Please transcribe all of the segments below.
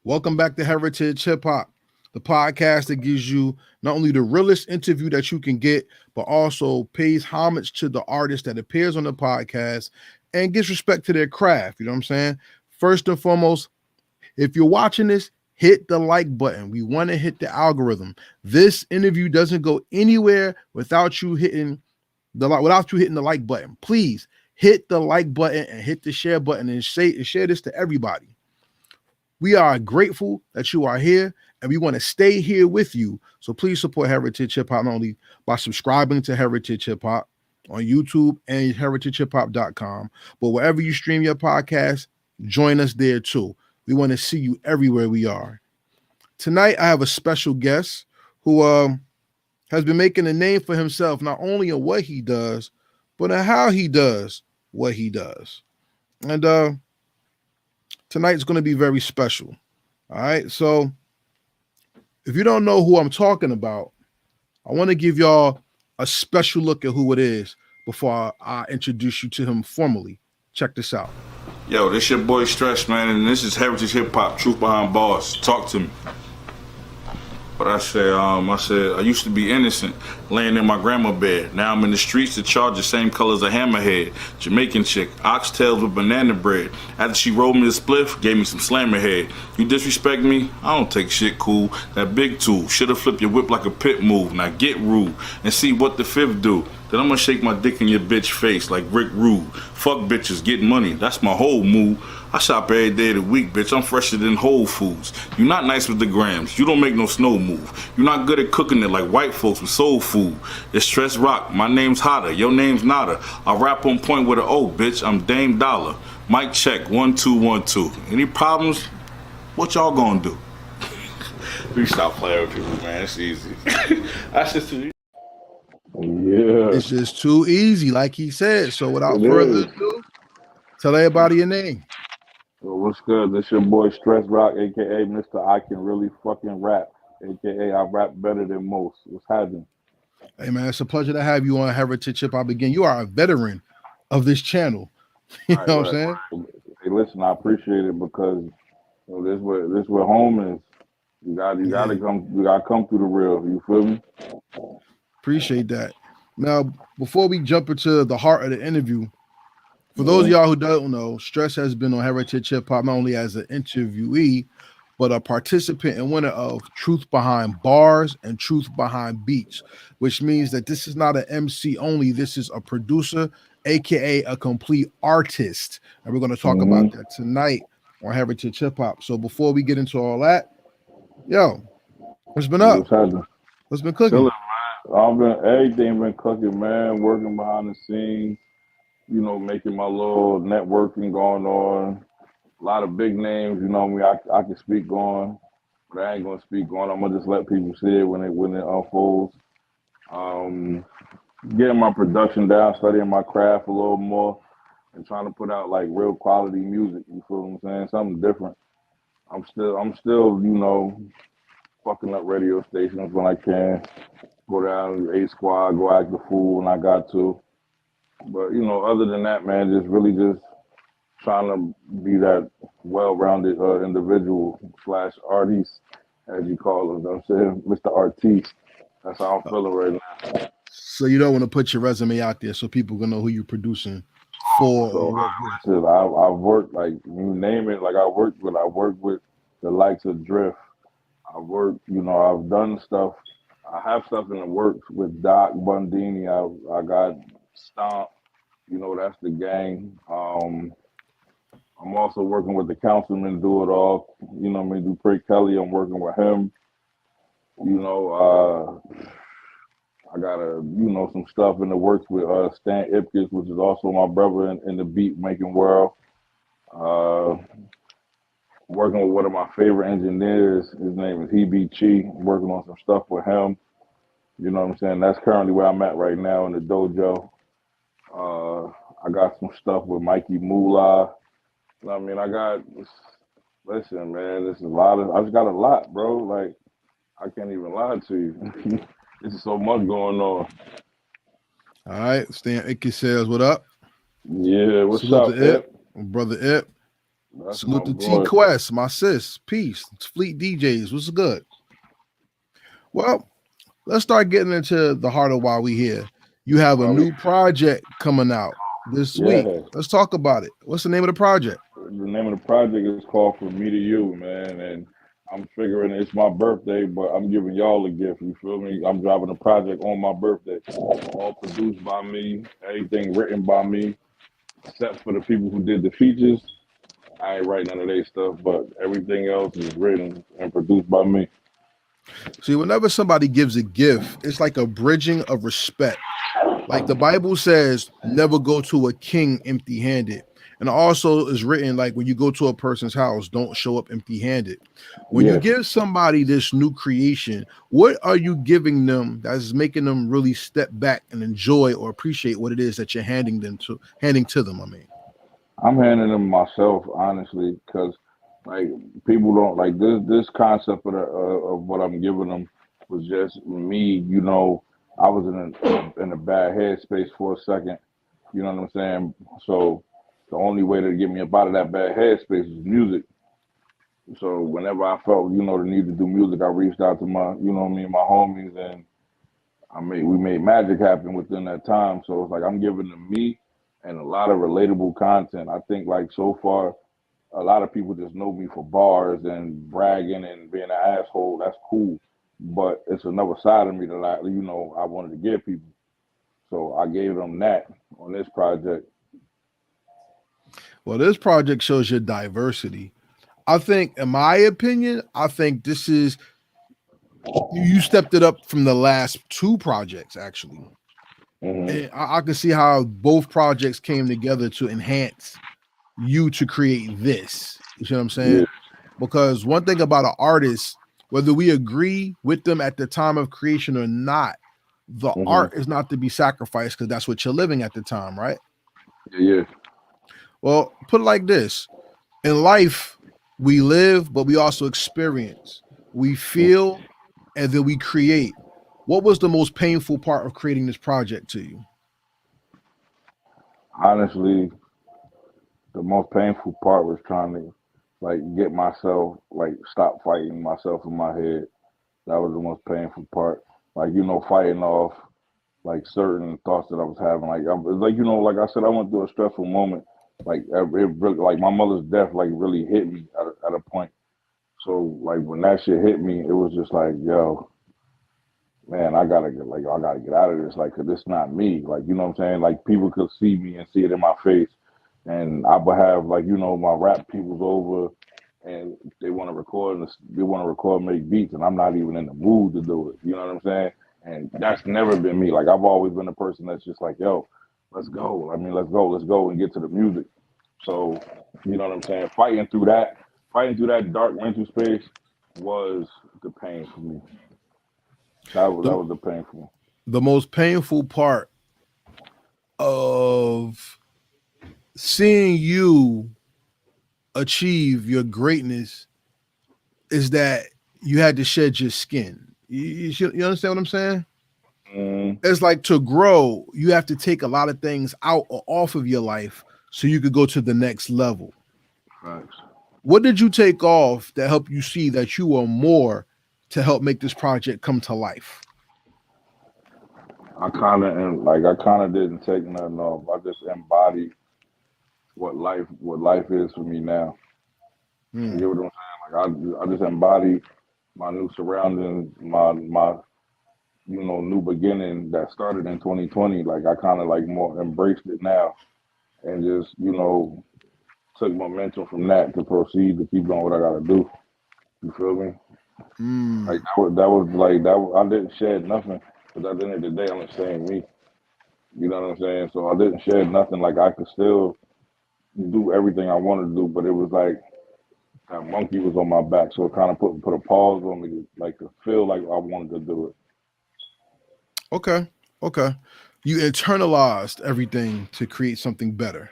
Welcome back to Heritage Hip Hop, the podcast that gives you not only the realest interview that you can get, but also pays homage to the artist that appears on the podcast and gives respect to their craft. You know what I'm saying? First and foremost, if you're watching this, hit the like button. We want to hit the algorithm. This interview doesn't go anywhere without you hitting the like button. Please hit the like button and hit the share button and share this to everybody. We are grateful that you are here and we want to stay here with you. So please support Heritage Hip Hop not only by subscribing to Heritage Hip Hop on YouTube and heritagehiphop.com, but wherever you stream your podcast, join us there too. We want to see you everywhere we are. Tonight, I have a special guest who has been making a name for himself, not only in what he does, but in how he does what he does. And tonight's going to be very special. All right. So if you don't know who I'm talking about, I want to give y'all a special look at who it is before I introduce you to him formally. Check this out. Yo, this your boy Stress, man, and this is Heritage Hip Hop, Truth Behind Bars. Talk to me. But I said, I used to be innocent, laying in my grandma's bed. Now I'm in the streets to charge the same color as a hammerhead. Jamaican chick, oxtails with banana bread. After she rolled me a spliff, gave me some slammer head. You disrespect me? I don't take shit cool. That big tool, shoulda flipped your whip like a pit move. Now get rude and see what the fifth do. Then I'm gonna shake my dick in your bitch face like Rick Rude. Fuck bitches, get money, that's my whole move. I shop every day of the week, bitch. I'm fresher than Whole Foods. You not nice with the grams. You don't make no snow move. You not good at cooking it like white folks with soul food. It's Stress Rock. My name's Hotter. Your name's Nada. I rap on point with an O, bitch. I'm Dame Dollar. Mic check. 1 2 1 2. Any problems? What y'all gonna do? We stop playing with people, man. It's easy. That's just too easy. Yeah. It's just too easy, like he said. So without It further is. ado, tell everybody your name. So what's good? This your boy Stress Rock, aka Mr. I Can Really Fucking Rap, aka I rap better than most. What's happening? Hey man, it's a pleasure to have you on Heritage Hip Hop again. You are a veteran of this channel. You All know right, what I'm saying? hey, listen, I appreciate it because this where home is. You gotta come through the real. You feel me? Appreciate that. Now, before we jump into the heart of the interview, for those of Mhm. y'all who don't know, Stress has been on Heritage Hip Hop not only as an interviewee, but a participant and winner of Truth Behind Bars and Truth Behind Beats, which means that this is not an MC only. This is a producer, aka a complete artist. And we're going to talk about that tonight on Heritage Hip Hop. So before we get into all that, yo, what's been up? What's happening? What's been Chilling, cooking? man. Everything been cooking, man. Working behind the scenes. Making my little networking going on. A lot of big names, I can speak on, but I ain't gonna speak on. I'm gonna just let people see it when it unfolds. Um, Getting my production down, studying my craft a little more, and trying to put out like real quality music. You feel what I'm saying? Something different. I'm still, fucking up radio stations when I can. Go down to A Squad, go act the fool when I got to. But other than that, man, just trying to be that well-rounded individual slash artist, as you call it. I'm saying, Mr. Artiste. That's how I'm feeling right now. So you don't want to put your resume out there so people can know who you're producing for or So work with. I've worked like you name it. Like I worked with the likes of Drift. I've done stuff. I have stuff in the works with Doc Bundini. I got Stomp. That's the gang. I'm also working with the councilman, Do It All. Dupree Kelly. I'm working with him. I got some stuff in the works with Stan Ipkiss, which is also my brother in the beat making world. Uh, Working with one of my favorite engineers. His name is Hebe Chi. I'm working on some stuff with him. You know what I'm saying? That's currently where I'm at right now in the dojo. I got some stuff with Mikey Moolah. I mean, listen, man, this is I just got a lot, bro. Like, I can't even lie to you. There's so much going on. All right. Stan Icky says, what up? Yeah, what's Salute up, to Ip, Ip? brother Ip. That's my Salute to T boy. Quest, my sis. Peace. It's Fleet DJs. What's good? Well, let's start getting into the heart of why we here. You have a Why we? new project coming out this week. Yeah. Let's talk about it. What's the name of the project? The name of the project is called "For Me to You," man, and I'm figuring it's my birthday, but I'm giving y'all a gift. You feel me? I'm dropping a project on my birthday, all produced by me, everything written by me, except for the people who did the features. I ain't writing none of their stuff, but everything else is written and produced by me. See, whenever somebody gives a gift, it's like a bridging of respect. Like the Bible says, never go to a king empty handed. And also is written like when you go to a person's house, don't show up empty handed. When you Yeah. give somebody this new creation, what are you giving them that's making them really step back and enjoy or appreciate what it is that you're handing to them? I mean, I'm handing them myself, honestly, because like people don't like this concept of what I'm giving them was just me. You know, I was in a bad headspace for a second. You know what I'm saying? So the only way to get me up out of that bad headspace is music. So whenever I felt the need to do music, I reached out to my me and my homies, and we made magic happen within that time. So it's like I'm giving them me and a lot of relatable content. I think like so far a lot of people just know me for bars and bragging and being an asshole. That's cool, but it's another side of me that I wanted to give people. So I gave them that on this project. well, this project shows your diversity. I think, in my opinion, I think this is you stepped it up from the last two projects actually. Hmm. And I can see how both projects came together to enhance you to create this. You see what I'm Yeah. saying? Because one thing about an artist, whether we agree with them at the time of creation or not, the Hmm. art is not to be sacrificed because that's what you're living at the time, right? Yeah. Well, put it like this: in life, we live, but we also experience. We Yeah. feel, and then we create. What was the most painful part of creating this project to you? Honestly, the most painful part was trying to like get myself like stop fighting myself in my head. That was the most painful part. Like fighting off like certain thoughts that I was having. Like like I said, I went through a stressful moment. Like it really, like my mother's death like really hit me at a point. So like when that shit hit me, it was just like, yo, man, I gotta get out of this. Like, 'cause it's not me. Like, you know what I'm saying? Like people could see me and see it in my face, and I would have like my rap people's over, and they want to record, make beats, and I'm not even in the mood to do it. You know what I'm saying? And that's never been me. Like I've always been a person that's just like, yo, let's go. I mean, let's go and get to the music. So, you know what I'm saying? Fighting through that dark mental space was the pain for me. That The, was the painful. the most painful part of seeing you achieve your greatness is that you had to shed your skin. You understand what I'm saying? Mm, It's like to grow, you have to take a lot of things out or off of your life so you could go to the next level. facts. What did you take off that helped you see that you are more to help make this project come to life? I kind of didn't take nothing off. I just embodied what life is for me now. You Hmm. get what I'm saying? Like I just embody my new surroundings, my new beginning that started in 2020. Like I kind of like more embraced it now and just took momentum from that to proceed to keep doing what I got to do. You feel me? Like Hmm. that was like that. I didn't shed nothing, but at the end of the day, I'm the same me. You know what I'm saying? So I didn't shed nothing. Like I could still do everything I wanted to do, but it was like that monkey was on my back, so it kind of put a pause on me, to feel like I wanted to do it. Okay. Okay. You internalized everything to create something better.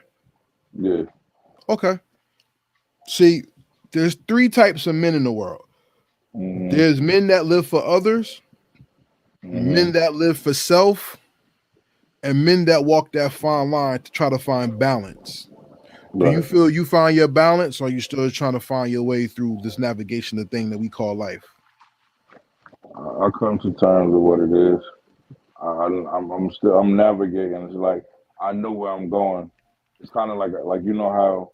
Yeah. Okay. See, there's three types of men in the world. Mhm. There's men that live for others, men Mhm. that live for self, and men that walk that fine line to try to find balance. Do you Right. feel you find your balance, or are you still trying to find your way through this navigation of thing that we call life? I come to terms with what it is. I'm navigating. It's like I know where I'm going. It's kind of like you know how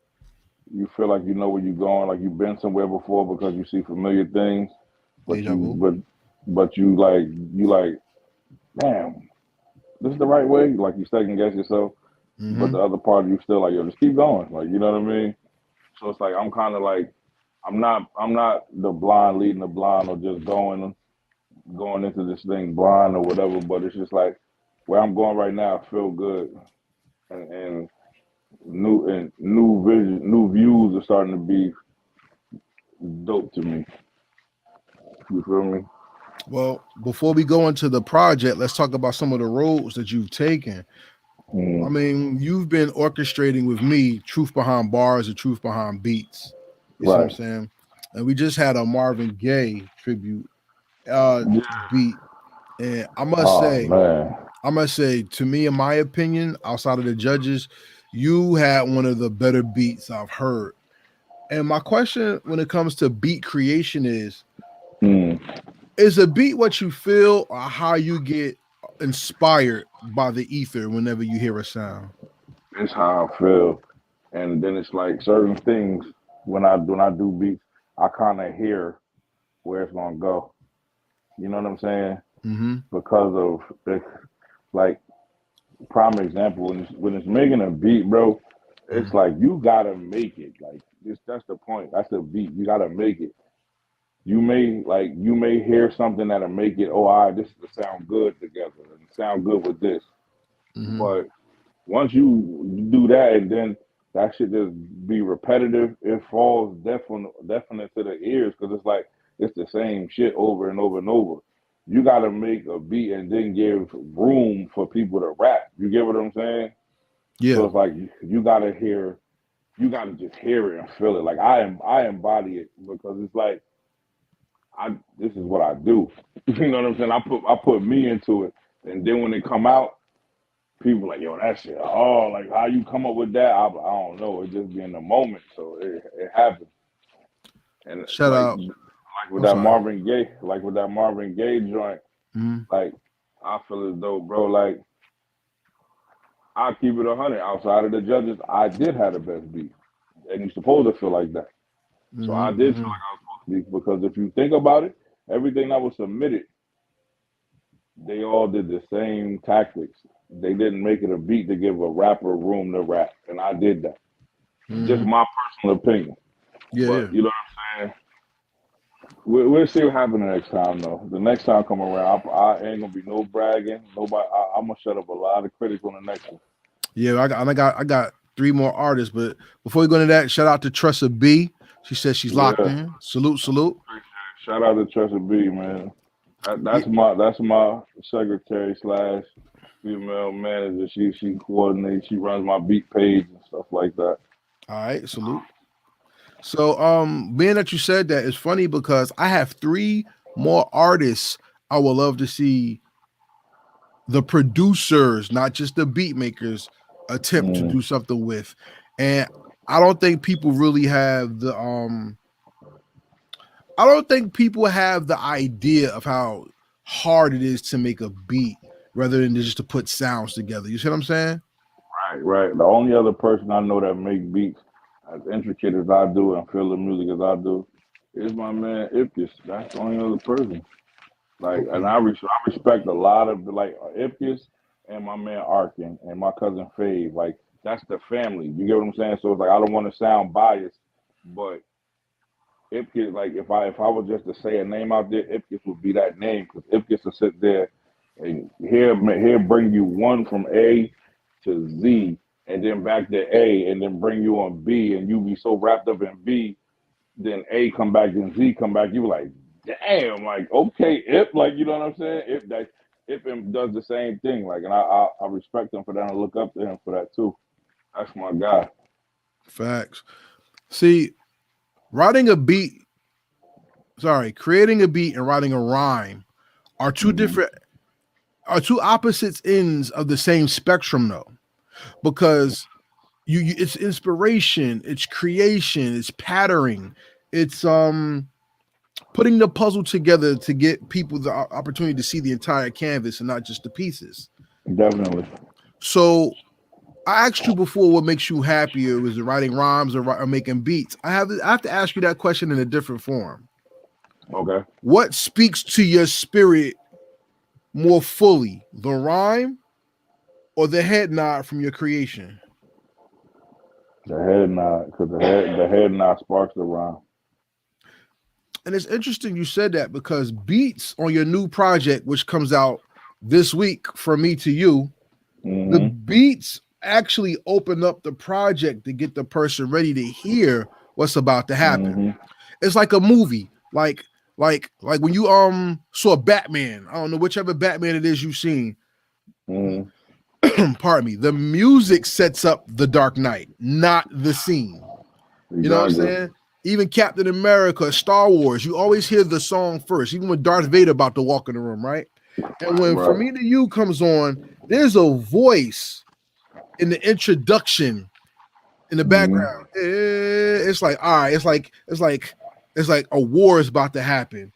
you feel like you know where you're going, like you've been somewhere before because you see familiar things, but Deja you vu. but you like, damn, this is the right way. Like you second guess yourself, but Mm-hmm. the other part of you still like, yo, just keep going. Like you know what I mean? So it's like I'm kind of like I'm not the blind leading the blind or just going into this thing blind or whatever. But it's just like where I'm going right now, I feel good, and new vision, new views are starting to be dope to me. You feel me? Well, before we go into the project, let's talk about some of the roads that you've taken. I Mm, mean, you've been orchestrating with me truth behind bars and truth behind beats. You see what I'm right. saying? And we just had a Marvin Gaye tribute uh Yeah. beat. And Oh man. I must say, to me, in my opinion, outside of the judges, you had one of the better beats I've heard. And my question when it comes to beat creation Mm, is a beat what you feel or how you get inspired by the ether whenever you hear a sound? it's how I feel, and then it's like certain things when I do beats, I kind of hear where it's gonna go. You know what I'm saying? Mm-hmm. Because of like prime example when it's making a beat, bro. It's Mm-hmm. like you gotta make it. Like that's the point. That's the beat. You gotta make it. You may hear something that'll make it. Oh, all right, this will sound good together and sound good with this. Mm-hmm. But once you do that and then that should just be repetitive, it falls definite to the ears because it's like it's the same shit over and over and over. You got to make a beat and then give room for people to rap. You get what I'm saying? So Yeah. it's like you got to hear, you got to just hear it and feel it. Like I embody it because it's like this is what I do. You know what I'm saying? I put me into it, and then when it come out, people like, yo, that shit. Oh, like how you come up with that? I don't know. It just be in the moment, so it happens. And Shout out. with I'm that sorry. Marvin Gaye, like with that Marvin Gaye joint, Mm-hmm. like I feel as though, bro, like I keep it 100. Outside of the judges, I did have the best beat, and you're supposed to feel like that. So I did feel Mm-hmm. like I was supposed to be because if you think about it, everything that was submitted, they all did the same tactics. They didn't make it a beat to give a rapper room to rap, and I did that. Just Mm-hmm. my personal opinion. Yeah, But yeah. you know what I'm saying? We'll see what happens the next time, though. The next time come around, I ain't gonna be no bragging. Nobody. I'm gonna shut up a lot of critics on the next one. Yeah, I got three more artists, but before we go into that, shout out to Tressa B. She says she's locked Yeah. in. Salute, salute. Shout out to Tressa B, man. Yeah. That's my secretary slash female manager. She coordinates. She runs my beat page and stuff like that. All right, salute. So, being that you said that, it's funny because I have three more artists I would love to see the producers, not just the beat makers, attempt to Mm. do something with. And I don't think people really have I don't think people have the idea of how hard it is to make a beat rather than just to put sounds together. You see what I'm saying? Right, right. The only other person I know that make beats as intricate as I do and feel the music as I do is my man Ipkiss. That's the only other person. Like, and Okay. I respect a lot of like Ipkiss and my man Arkin and my cousin Fave. Like, that's the family. You get what I'm saying? So it's like I don't want to sound biased, but Ipkiss, like if I was just to say a name out there, Ipkiss would be that name because Ipkiss will sit there and he'll bring you one from A to Z and then back to A and then bring you on B and you be so wrapped up in B, then A come back, then Z come back. You like, damn, like okay, Ip, like you know what I'm saying? Ip does the same thing, like, and I respect him for that and look up to him for that too. That's my guy. Facts. See, writing a beat, creating a beat and writing a rhyme are Hmm. two opposites ends of the same spectrum though. Because it's inspiration, it's creation, it's patterning, it's putting the puzzle together to get people the opportunity to see the entire canvas and not just the pieces. Definitely. So I asked you before what makes you happier. Was it writing rhymes or making beats? I have to ask you that question in a different form. Okay. What speaks to your spirit more fully, the rhyme or the head nod from your creation? The head nod, because the head nod sparks the rhyme. And it's interesting you said that because beats on your new project, which comes out this week from me to you, the beats actually open up the project to get the person ready to hear what's about to happen. It's like a movie, like when you saw Batman. I don't know whichever Batman it is you've seen. Pardon me. The music sets up the Dark Knight, not the scene. You know what I'm saying? Even Captain America, Star Wars, you always hear the song first, even when Darth Vader about to walk in the room, right? And when From Me to You comes on, there's a voice in the introduction in the background. It's like, all right, it's like a war is about to happen.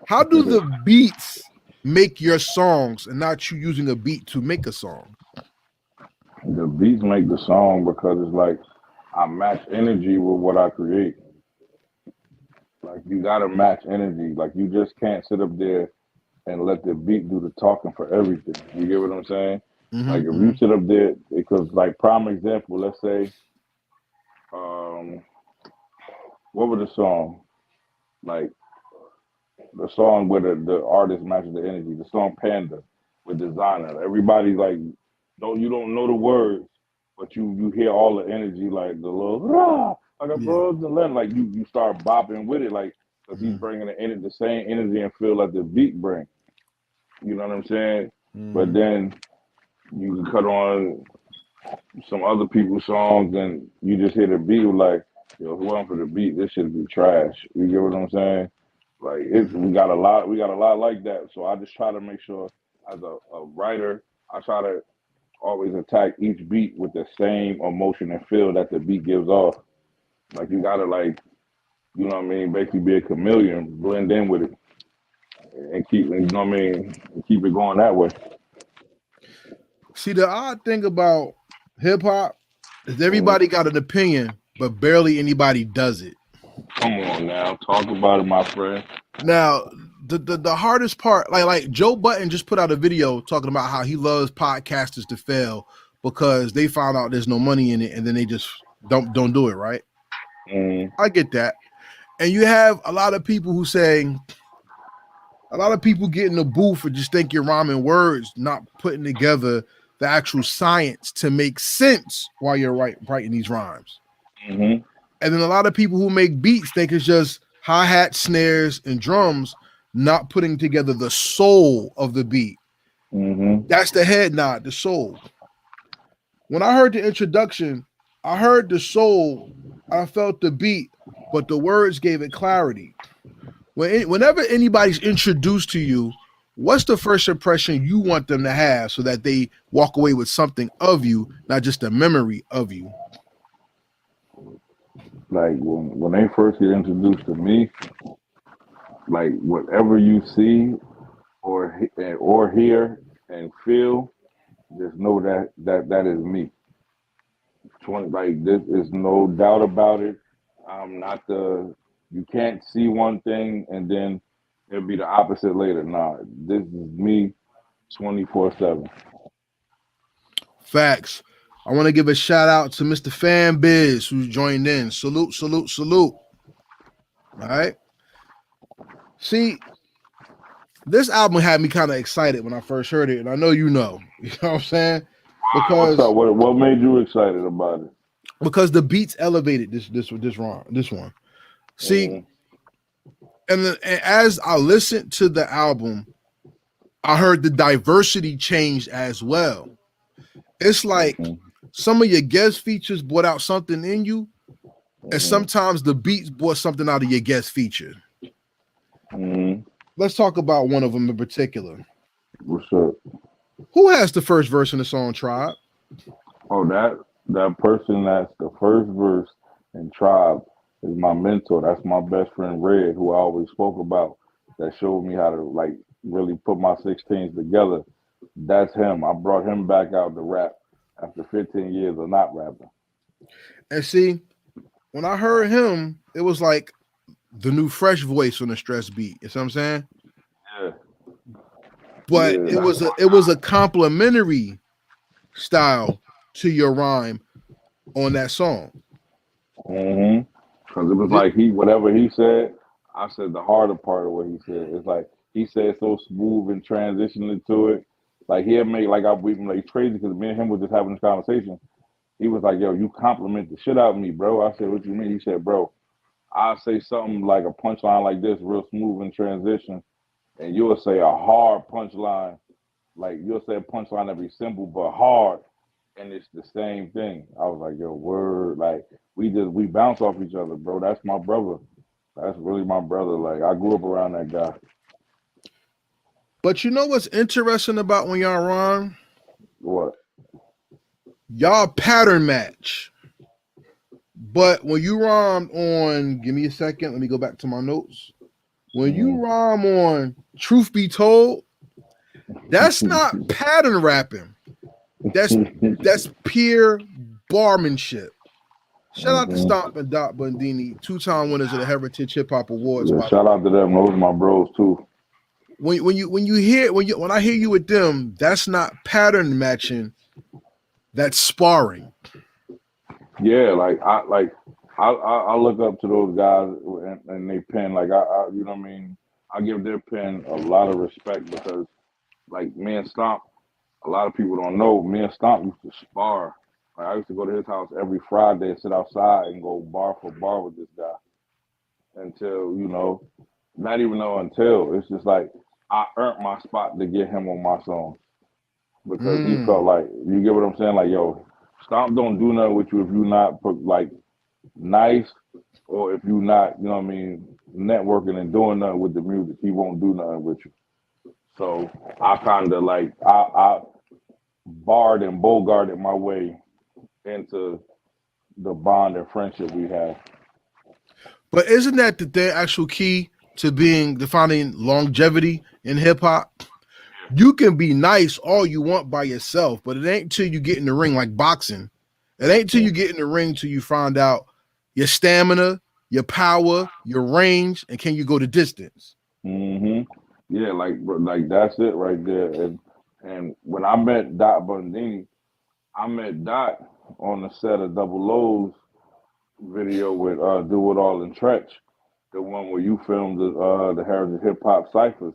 How do the beats make your songs and not you using a beat to make a song? The beats make the song because it's like I match energy with what I create. Like you gotta match energy. Like you just can't sit up there and let the beat do the talking for everything. You get what I'm saying? Like if you sit up there, because like prime example, let's say, what was the song? Like the song where the artist matches the energy. The song Panda with Designer. Everybody's like, you don't know the words, but you hear all the energy, like the little rah, like a birds and land, like you start bopping with it, like because he's bringing the same energy and feel like the beat bring. You know what I'm saying? But then you can cut on some other people's songs and you just hear the beat like, yo, if it wasn't for the beat, this should be trash. You get what I'm saying? Like we got a lot like that. So I just try to make sure as a writer, I try to always attack each beat with the same emotion and feel that the beat gives off. Like you gotta like, you know what I mean, basically be a chameleon, blend in with it and keep, you know what I mean, and keep it going that way. See, the odd thing about hip hop is everybody got an opinion, but barely anybody does it. Come on now, talk about it, my friend. Now, the hardest part, like Joe Budden just put out a video talking about how he loves podcasters to fail because they found out there's no money in it, and then they just don't do it, right? I get that. And you have a lot of people who say, a lot of people get in the booth and just think you're rhyming words, not putting together the actual science to make sense while you're writing these rhymes. And then a lot of people who make beats think it's just hi-hat, snares, and drums, not putting together the soul of the beat. That's the head nod, the soul. When I heard the introduction, I heard the soul, I felt the beat, but the words gave it clarity. Whenever anybody's introduced to you, what's the first impression you want them to have so that they walk away with something of you, not just a memory of you? Like when they first get introduced to me, like whatever you see or hear and feel, just know that is me. Like this is no doubt about it. I'm not you can't see one thing and then it'll be the opposite later. Nah, this is me 24/7. Facts. I want to give a shout out to Mr. Fanbiz who joined in. Salute, salute, salute. All right. See, this album had me kind of excited when I first heard it, and I know you know. You know what I'm saying? Because what's up? What made you excited about it? Because the beats elevated this one. See, and as I listened to the album, I heard the diversity changed as well. It's like some of your guest features brought out something in you, and sometimes the beats brought something out of your guest feature. Let's talk about one of them in particular. What's up? Who has the first verse in the song Tribe? Oh, that person that's the first verse in Tribe is my mentor. That's my best friend Red, who I always spoke about. That showed me how to like really put my 16s together. That's him. I brought him back out to rap after 15 years of not rapping. And see, when I heard him, it was like the new fresh voice on the Stress beat. You see what I'm saying? Yeah, But yeah, it that's was a complimentary style to your rhyme on that song. Because it was like whatever he said, I said the harder part of what he said. It's like he said so smooth and transitioning to it. Like he'll make we like crazy because me and him were just having this conversation. He was like, "Yo, you compliment the shit out of me, bro." I said, "What you mean?" He said, "Bro, I'll say something like a punchline like this, real smooth in transition, and you'll say a hard punchline. Like you'll say a punchline that be simple but hard, and it's the same thing." I was like, "Yo, word!" Like we bounce off each other, bro. That's my brother. That's really my brother. Like I grew up around that guy. But you know what's interesting about when y'all rhyme? What? Y'all pattern match. But when you rhyme on, give me a second, let me go back to my notes. When you Mm-hmm. rhyme on Truth Be Told, that's not pattern rapping. That's pure barmanship. Shout out to Mm-hmm. Stomp and Dot Bundini, 2-time winners of the Heritage Hip Hop Awards, Yeah, by the shout way. out to them. Those are my bros too. When I hear you with them, that's not pattern matching, that's sparring. Yeah, I look up to those guys and they pen you know what I mean. I give their pen a lot of respect because like me and Stomp, a lot of people don't know. Me and Stomp used to spar. Like, I used to go to his house every Friday and sit outside and go bar for bar with this guy until not even know until it's just like I earned my spot to get him on my song because he felt Mm. like you get what I'm saying. Like yo, Stomp don't do nothing with you if you not like nice or if you not you know what I mean networking and doing nothing with the music. He won't do nothing with you. So I kind of like I barred and bogarted my way into the bond and friendship we have. But isn't that the actual key to defining longevity in hip hop? You can be nice all you want by yourself, but it ain't till you get in the ring like boxing. It ain't till you get in the ring till you find out your stamina, your power, your range, and can you go the distance. Hmm. Yeah, like that's it right there. And when I met Dot Bundini, I met Dot on the set of Double O's video with Do It All in Tretch, the one where you filmed the Heritage Hip Hop Ciphers.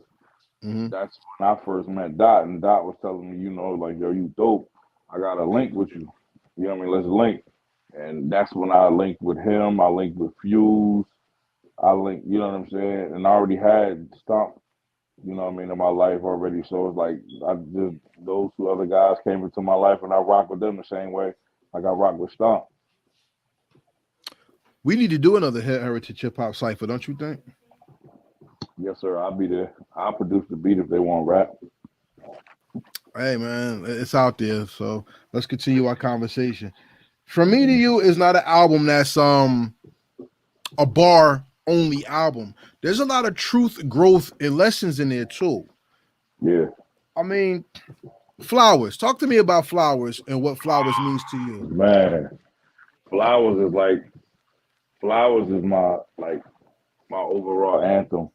Mm-hmm. That's when I first met Dot, and Dot was telling me, like, yo, you dope. I got a link with you. You know what I mean? Let's link. And that's when I linked with him. I linked with Fuse. I linked, you know what I'm saying? And I already had Stomp, you know what I mean, in my life already. So it's like those two other guys came into my life, and I rock with them the same way like I rock with Stomp. We need to do another Heritage Hip Hop Cypher, don't you think? Yes, sir. I'll be there. I'll produce the beat if they want rap. Hey, man, it's out there. So let's continue our conversation. From Me to You is not an album that's a bar only album. There's a lot of truth, growth, and lessons in there too. Yeah. I mean, Flowers. Talk to me about Flowers and what Flowers means to you. Man, Flowers is like, Flowers is my overall anthem.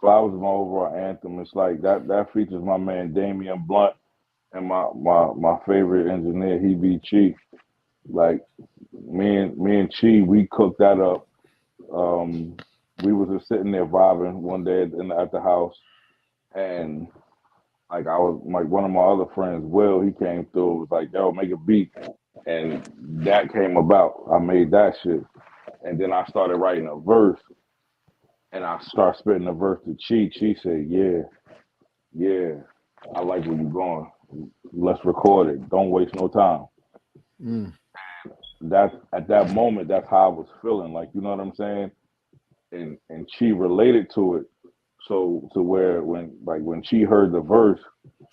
Flowers is my overall anthem. It's like that features my man Damian Blunt and my favorite engineer, he be Chief. Like me and Chi, we cooked that up. We was just sitting there vibing one day at the house, and like I was like one of my other friends, Will, he came through. Was like, "Yo, make a beat," and that came about. I made that shit, and then I started writing a verse, and I started spitting the verse to Chi. Chi said, "Yeah, yeah, I like where you're going. Let's record it. Don't waste no time." Mm. That at that moment, that's how I was feeling. Like you know what I'm saying? And she related to it. So to where when she heard the verse,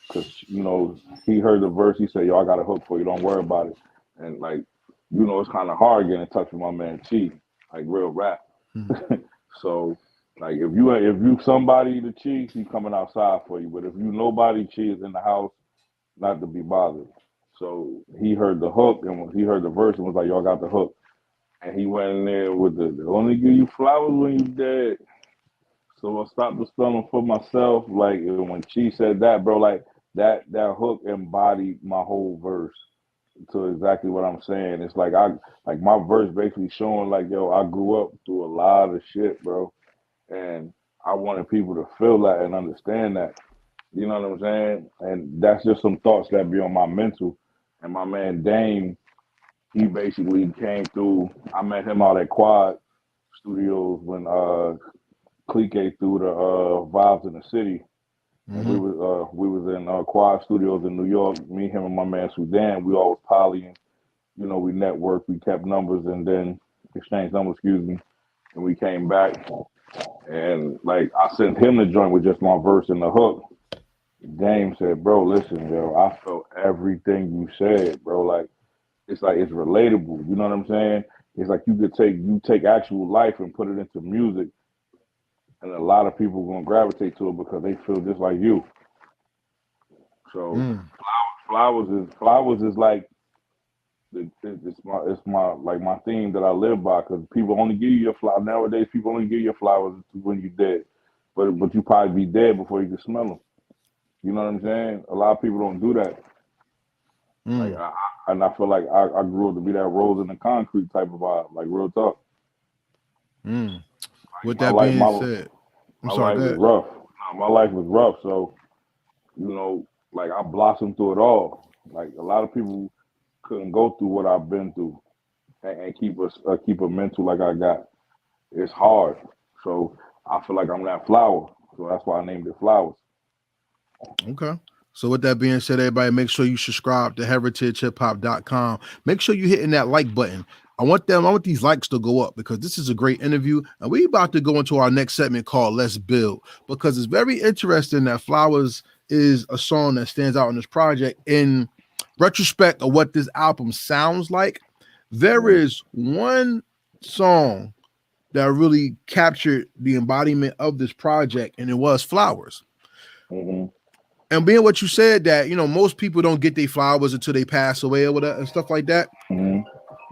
because he heard the verse, he said, "Yo, I got a hook for you. Don't worry about it." And like, it's kind of hard getting in touch with my man Chi, like real rap. Mhm. So like if you somebody to Chi, he coming outside for you. But if you nobody, Chi is in the house, not to be bothered. So he heard the hook and when he heard the verse and was like, y'all got the hook. And he went in there with the only give you flowers when you dead. So I stopped the spelling for myself. Like when Chi said that, bro, like that hook embodied my whole verse to exactly what I'm saying. It's like my verse basically showing like, yo, I grew up through a lot of shit, bro. And I wanted people to feel that and understand that. You know what I'm saying? And that's just some thoughts that be on my mental. And my man Dame, he basically came through. I met him out at Quad Studios when Clique threw the Vibes in the City, and Mhm. we was in Quad Studios in New York. Me, him, and my man Sudan. We all was polying. We networked, we kept numbers, and then exchanged numbers. Excuse me. And we came back, and like I sent him the joint with just my verse and the hook. Dame said, "Bro, listen, yo, I felt everything you said, bro. Like it's relatable. You know what I'm saying? It's like you take actual life and put it into music, and a lot of people gonna gravitate to it because they feel just like you. So Mm. flowers is like it's my like my theme that I live by because people only give you your flowers nowadays. People only give you your flowers when you're dead, but you probably be dead before you can smell them. You know what I'm saying? A lot of people don't do that. Like Mm. and I feel like I grew up to be that rose in the concrete type of vibe. Like real talk. Mm. With My that life being my said, I'm my sorry, life go is ahead. rough. My life was rough, so like I blossomed through it all. Like a lot of people couldn't go through what I've been through and keep a mental like I got. It's hard. So I feel like I'm that flower. So that's why I named it Flowers. Okay. So with that being said, everybody make sure you subscribe to heritagehiphop.com. Make sure you're hitting that like button. I want these likes to go up because this is a great interview. And we about to go into our next segment called Let's Build because it's very interesting that Flowers is a song that stands out on this project. In retrospect of what this album sounds like, there Mm-hmm. is one song that really captured the embodiment of this project, and it was Flowers. Mm-hmm. And being what you said that most people don't get their flowers until they pass away or whatever and stuff like that. Mm-hmm.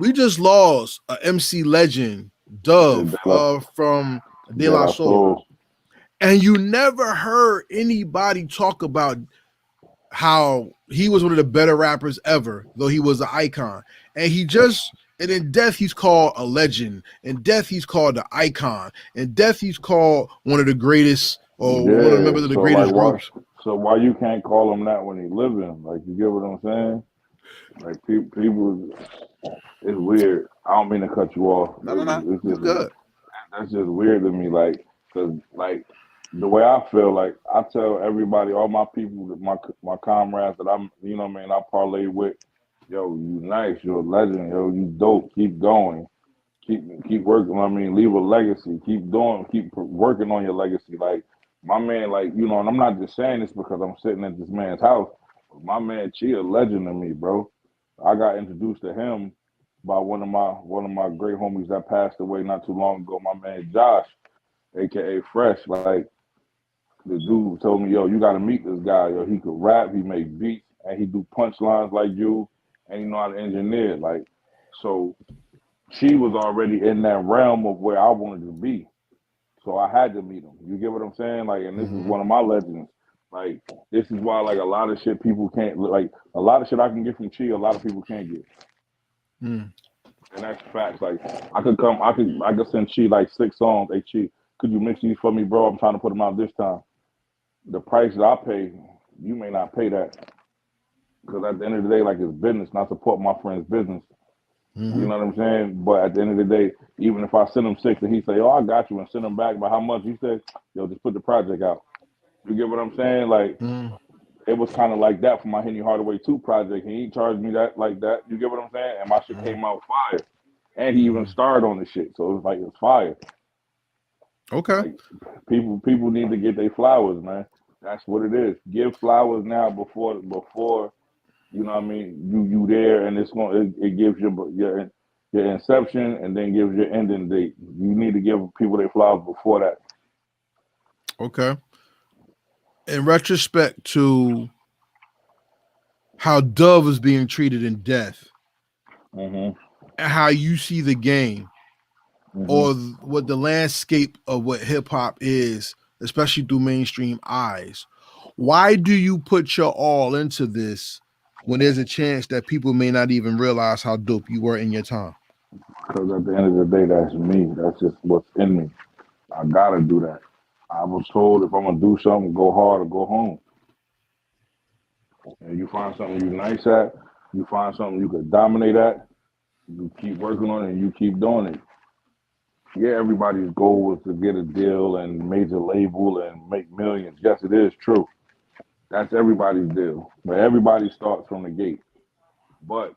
We just lost a MC legend, De Dove, La, from De De La La Soul, Soul. and you never heard anybody talk about how he was one of the better rappers ever, though he was an icon. And in death he's called a legend. In death he's called the icon. In death he's called one of the greatest or one of the Yeah. members of the So like greatest what? groups. So why you can't call him that when he living? Like you get what I'm saying? Like people, it's weird. I don't mean to cut you off. No, no, no. It's It's just good. that's just weird to me. Like, cause like the way I feel, like I tell everybody, all my people, my comrades that I'm, what I mean, I parlay with, yo, you nice, you're a legend, yo, you dope, keep going, keep working. I mean, leave a legacy, keep doing, keep working on your legacy. Like my man, like and I'm not just saying this because I'm sitting at this man's house. But my man, Chi, a legend to me, bro. I got introduced to him by one of my great homies that passed away not too long ago. My man Josh, aka Fresh. Like the dude told me, yo, you got to meet this guy. Yo, he could rap, he make beats, and he do punchlines like you, and he know how to engineer. Like so, she was already in that realm of where I wanted to be. So I had to meet him. You get what I'm saying? Like, and this is Mm-hmm. one of my legends. Like, this is why like a lot of shit people can't like a lot of shit I can get from Chi, a lot of people can't get. Mm. And that's facts. Like I could send Chi like 6 songs. Hey Chi, could you mix these for me, bro? I'm trying to put them out this time. The price that I pay, you may not pay that. Because at the end of the day, like it's business, not support my friend's business. You Mm-hmm. know what I'm saying? But at the end of the day, even if I send him 6 and he say, "Oh, I got you," and send him back by how much, he said, "Yo, just put the project out." You get what I'm saying? Like Mm-hmm. it was kind of like that for my Henny Hardaway 2 project. He charged me that like that. You get what I'm saying? And my shit came out fire. And he even Mm-hmm. starred on the shit, so it was like it's fire. Okay. Like people need to get their flowers, man. That's what it is. Give flowers now before. You know what I mean? You there, and it gives your inception, and then gives your ending date. You need to give people their flowers before that. Okay. In retrospect to how Dove is being treated in death, Mm-hmm. and how you see the game, Mm-hmm. or what the landscape of what hip hop is, especially through mainstream eyes. Why do you put your all into this when there's a chance that people may not even realize how dope you were in your time? Because at the end of the day, that's me. That's just what's in me. I gotta do that. I was told if I'm gonna do something, go hard or go home. And you find something you nice at, you find something you could dominate at, you keep working on it and you keep doing it. Yeah, everybody's goal was to get a deal and major label and make millions. Yes, it is true. That's everybody's deal. But everybody starts from the gate. But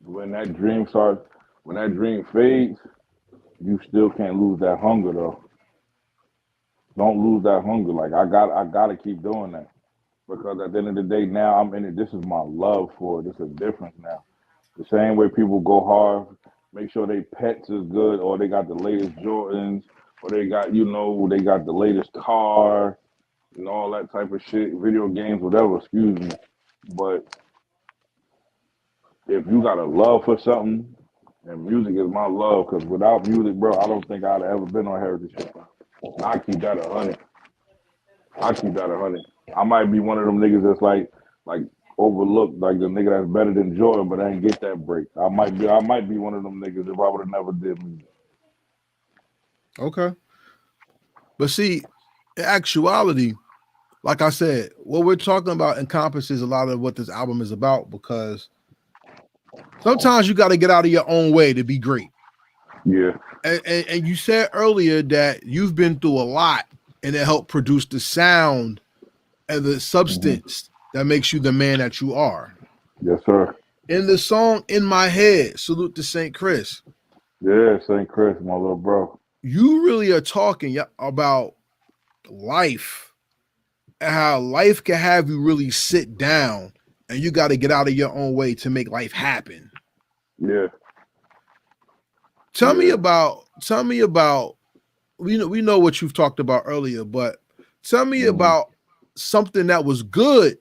when that dream starts, when that dream fades, you still can't lose that hunger though. Don't lose that hunger. Like I gotta keep doing that. Because at the end of the day, now I'm in it. This is my love for it. This is different now. The same way people go hard, make sure they pets is good, or they got the latest Jordans, or they got the latest car, and all that type of shit, video games, whatever. Excuse me. But if you got a love for something, and music is my love, because without music, bro, I don't think I'd have ever been on Heritage Hip Hop. I keep that 100. I keep that 100. I might be one of them niggas that's like overlooked, like the nigga that's better than Jordan, but I ain't get that break. I might be one of them niggas if I would have never did music. Okay. But see, in actuality, like I said, what we're talking about encompasses a lot of what this album is about, because sometimes you got to get out of your own way to be great. Yeah. And you said earlier that you've been through a lot and it helped produce the sound and the substance that makes you the man that you are. Yes, sir. In the song In My Head, Salute to St. Chris, Yeah, St. Chris, my little bro. you really are talking about life and how life can have you really sit down and you got to get out of your own way to make life happen. Yeah. Tell me about we know what you've talked about earlier, but tell me about something that was good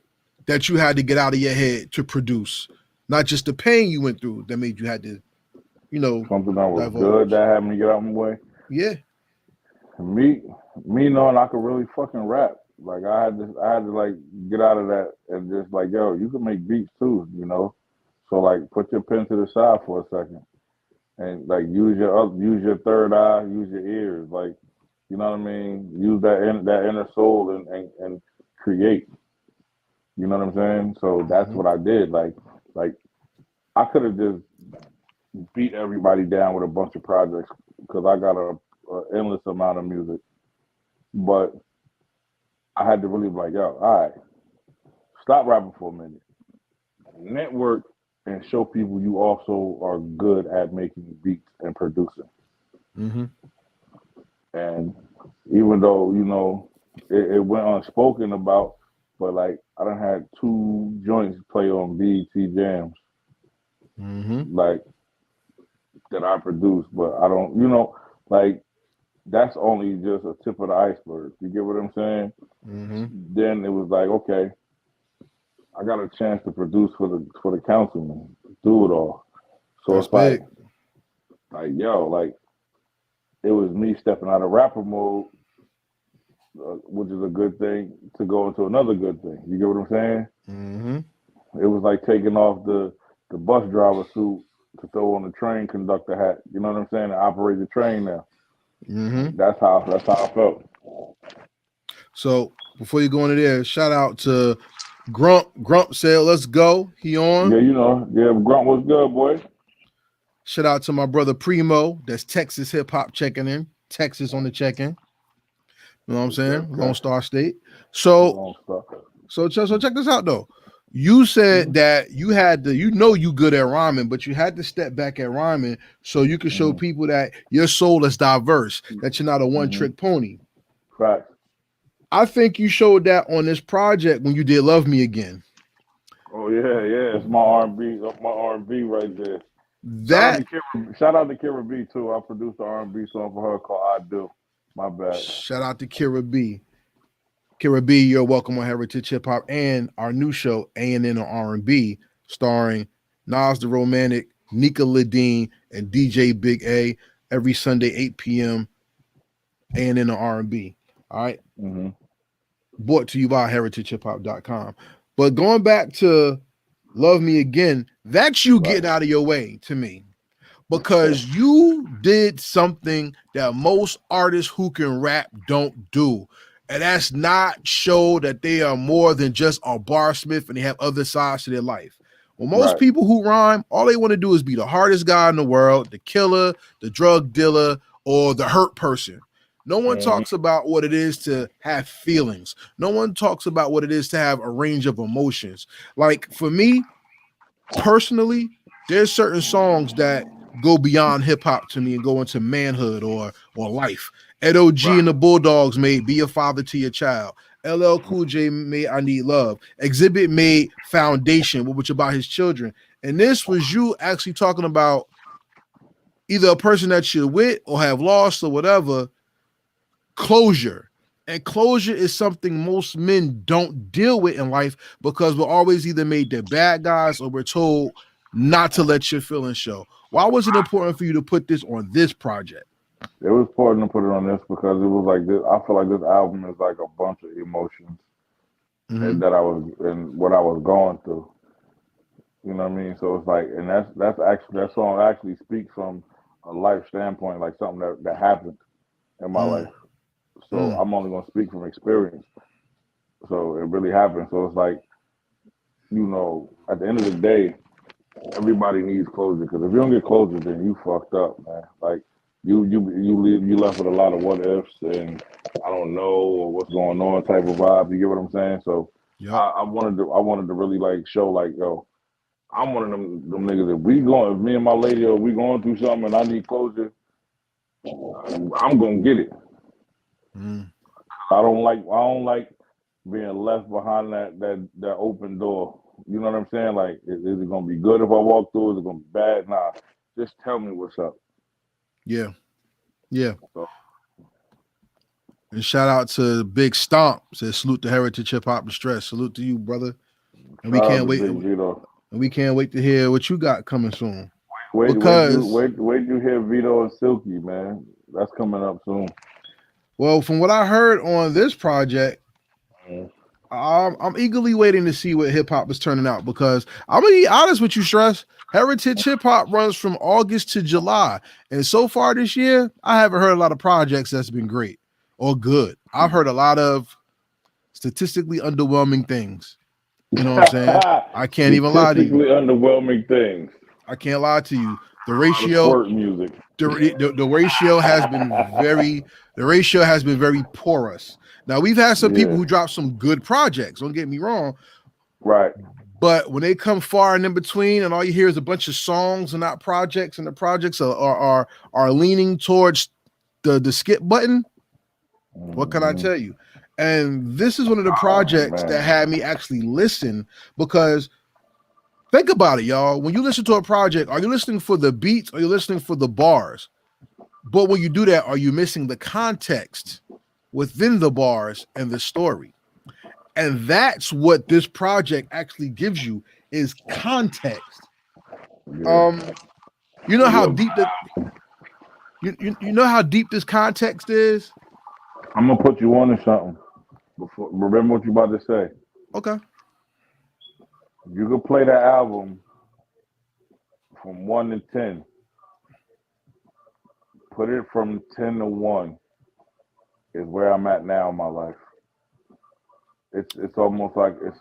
that you had to get out of your head to produce, not just the pain you went through that made you had to, Something that was good divulge. that happened to get out of my way. Yeah. Me, me knowing I could really fucking rap. Like I had to like get out of that and just like, yo, you can make beats too, you know. So like, put your pen to the side for a second and like use your third eye, use your ears, like, you know what I mean. Use that inner soul and create. You know what I'm saying? So that's Mm-hmm. what I did. Like I could have just beat everybody down with a bunch of projects because I got a endless amount of music, but I had to really be like, yo, all right, stop rapping for a minute, network, and show people you also are good at making beats and producing. Mm-hmm. And even though it went unspoken about, but like I done had two joints play on BET Jams, Mm-hmm. like that I produced, but I don't, like that's only just a tip of the iceberg. You get what I'm saying? Mm-hmm. Then it was like, okay, I got a chance to produce for the councilman, do it all. So That's it's like, big. yo, like it was me stepping out of rapper mode, which is a good thing, to go into another good thing. You get what I'm saying? Mm-hmm. It was like taking off the bus driver suit to throw on the train conductor hat. You know what I'm saying? To operate the train now. Mm-hmm. That's how I felt. So before you go into there, shout out to Grump. Grump said, "Let's go." He on. Yeah, Grunt was good, boy. Shout out to my brother Primo. That's Texas hip hop checking in. Texas on the check-in. You know what I'm saying? Lone Okay. Star State. So Long stuff. check this out though. You said that you had to, you good at rhyming, but you had to step back at rhyming so you could show Mm-hmm. people that your soul is diverse, that you're not a Mm-hmm. one-trick pony. Facts. I think you showed that on this project when you did Love Me Again. Oh yeah. It's my R&B, my R&B right there. That Shout out to Kira B too. I produced the R&B song for her called "I Do." My bad. Shout out to Kira B. Kira B, you're welcome on Heritage Hip Hop and our new show A&N on R&B, starring Nas the Romantic, Nika Ladine, and DJ Big A every Sunday 8 p.m. A&N on R&B. All right. Mm-hmm. Brought to you by heritagehiphop.com. But going back to Love Me Again, that's you getting out of your way to me. Because you did something that most artists who can rap don't do. And that's not show that they are more than just a barsmith and they have other sides to their life. Well, most people who rhyme, all they want to do is be the hardest guy in the world, the killer, the drug dealer, or the hurt person. No one talks about what it is to have feelings. No one talks about what it is to have a range of emotions. Like for me, personally, there's certain songs that go beyond hip hop to me and go into manhood or life. Ed O.G. and the Bulldogs made "Be a Father to Your Child." LL Cool J made "I Need Love." Exhibit made "Foundation," which about his children. And this was you actually talking about either a person that you're with or have lost or whatever. Closure. And closure is something most men don't deal with in life because we're always either made the bad guys or we're told not to let your feelings show. Why was it important for you to put this on this project? It was important to put it on this because it was like this. I feel like this album is like a bunch of emotions and that I was and what I was going through. You know what I mean? So it's like, and that's actually that song actually speaks from a life standpoint, like something that happened in my life. So I'm only gonna speak from experience. So it really happened. So it's like, you know, at the end of the day, everybody needs closure because if you don't get closure, then you fucked up, man. Like you left with a lot of what ifs and I don't know or what's going on type of vibe. You get what I'm saying? So I wanted to really like show like, yo, I'm one of them niggas. If me and my lady we going through something and I need closure, I'm gonna get it. I don't like being left behind that open door. You know what I'm saying? Like, is it gonna be good if I walk through? Is it gonna be bad? Nah, just tell me what's up. Yeah. So, And shout out to Big Stomp. Says salute to Heritage Hip Hop and Stress. Salute to you, brother. And we can't wait. And we can't wait to hear what you got coming soon. Wait you hear Vito and Silky, man. That's coming up soon. Well, from what I heard on this project, I'm eagerly waiting to see what hip hop is turning out because I'm gonna be honest with you, Stress. Heritage Hip Hop runs from August to July, and so far this year, I haven't heard a lot of projects that's been great or good. I've heard a lot of statistically underwhelming things. You know what I'm saying? I can't even lie to you. Statistically underwhelming things. I can't lie to you. The ratio, squirt music. The ratio has been very porous. Now we've had some people who dropped some good projects. Don't get me wrong, right? But when they come far and in between, and all you hear is a bunch of songs and not projects, and the projects are leaning towards the skip button. What can I tell you? And this is one of the projects that had me actually listen because. Think about it, y'all. When you listen to a project, are you listening for the beats or are you listening for the bars? But when you do that, are you missing the context within the bars and the story? And that's what this project actually gives you is context. You know how deep you know how deep this context is? I'm gonna put you on to something. Remember what you about to say. Okay. You could play that album from 1 to 10. Put it from 10 to 1 is where I'm at now in my life. It's almost like a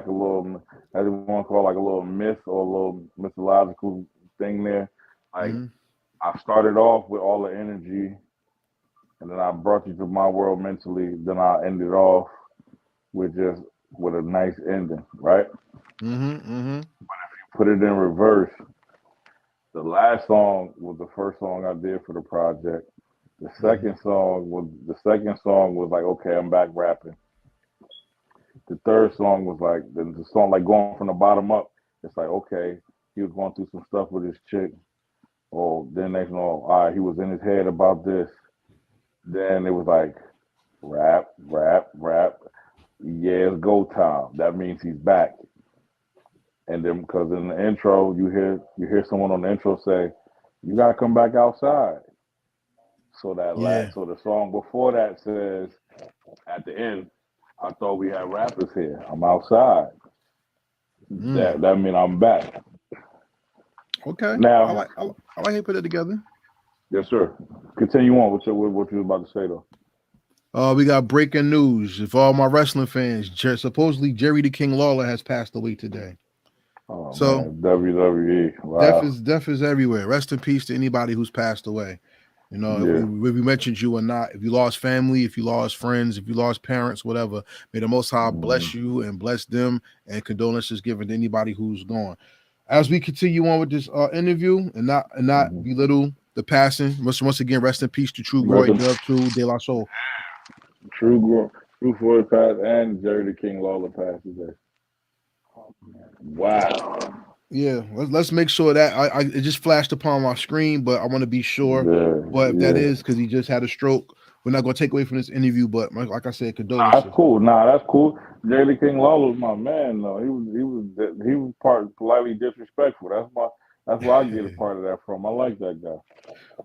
little, as you want to call it, like a little myth or a little mythological thing there. Like I started off with all the energy, and then I brought you to my world mentally. Then I ended off with a nice ending, right? But if you put it in reverse, the last song was the first song I did for the project. The second song was like, okay, I'm back rapping. the third song was like the song like going from the bottom up. It's like, okay, he was going through some stuff with his chick. Oh, then next all right, he was in his head about this. Then it was like rap, rap, rap. Yeah, it's go time. That means he's back. And then because in the intro you hear someone on the intro say, "You gotta come back outside." So Yeah. so the song before that says at the end, "I thought we had rappers here. I'm outside." That means I'm back. Okay. I Now, like I like how you put it together. yes, sir. Continue on with what you were about to say though. We got breaking news. If all my wrestling fans, supposedly Jerry the King Lawler has passed away today. Oh So man, WWE. death Wow. is everywhere. Rest in peace to anybody who's passed away. You know, Yeah. if we mentioned you or not, if you lost family, if you lost friends, if you lost parents, whatever, may the Most High bless you and bless them, and condolences given to anybody who's gone. As we continue on with this interview and not belittle the passing, once again, rest in peace to True Glory, Dub to De La Soul. True Floyd passed and Jerry the King Lawler passed today. Wow. Yeah, let's make sure that it just flashed upon my screen, but I want to be sure. Yeah, But if that yeah. is because he just had a stroke, we're not going to take away from this interview. But like I said, Nah, condolences. that's cool. That's cool. Jerry the King Lawler was my man though. He was part politely disrespectful. That's where I get a part of that from. I like that guy.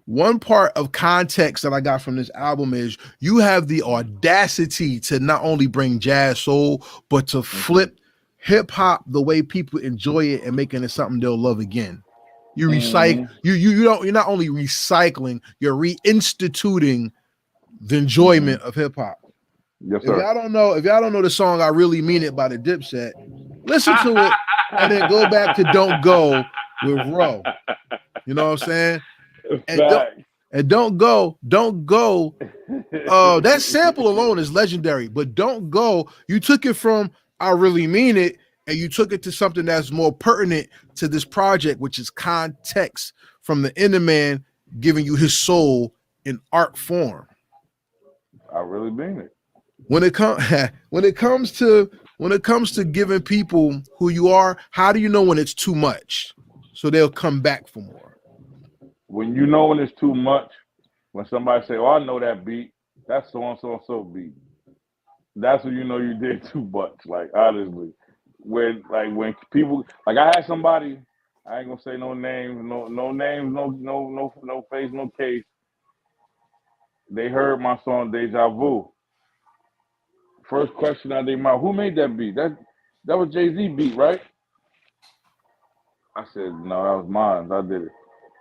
One part of context that I got from this album is you have the audacity to not only bring jazz soul, but to flip hip hop the way people enjoy it and making it something they'll love again. You recycle. You're not only recycling, you're reinstituting the enjoyment of hip hop. Yes, If sir. y'all don't know the song "I Really Mean It" by the Dipset, listen to it and then go back to "Don't Go" with Ro. You know what I'm saying? And don't go. That sample alone is legendary. But "Don't Go," you took it from "I Really Mean It" and you took it to something that's more pertinent to this project, which is context from the inner man giving you his soul in art form. I really mean it. When it comes to giving people who you are, how do you know when it's too much? So they'll come back for more. When you know when it's too much, when somebody say, "Oh, I know that beat, that's so and so and so beat," that's when you know you did too much. Like honestly, when people like I had somebody, I ain't gonna say no names, no names, no face, no case. They heard my song Deja Vu. First question out of their mouth, who made that beat? That was Jay-Z beat, right? I said, no, that was mine. I did it.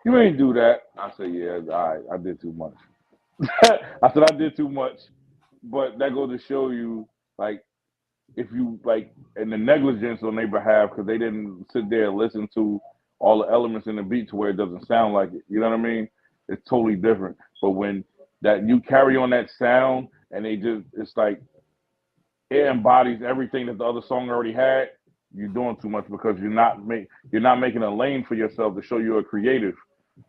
You ain't do that. I said, yeah, all right, I did too much. I said I did too much. But that goes to show you, like, if you like and the negligence on their behalf because they didn't sit there and listen to all the elements in the beat to where it doesn't sound like it. You know what I mean? It's totally different. But when that you carry on that sound and it's like it embodies everything that the other song already had, you're doing too much because you're not making a lane for yourself to show you're a creative.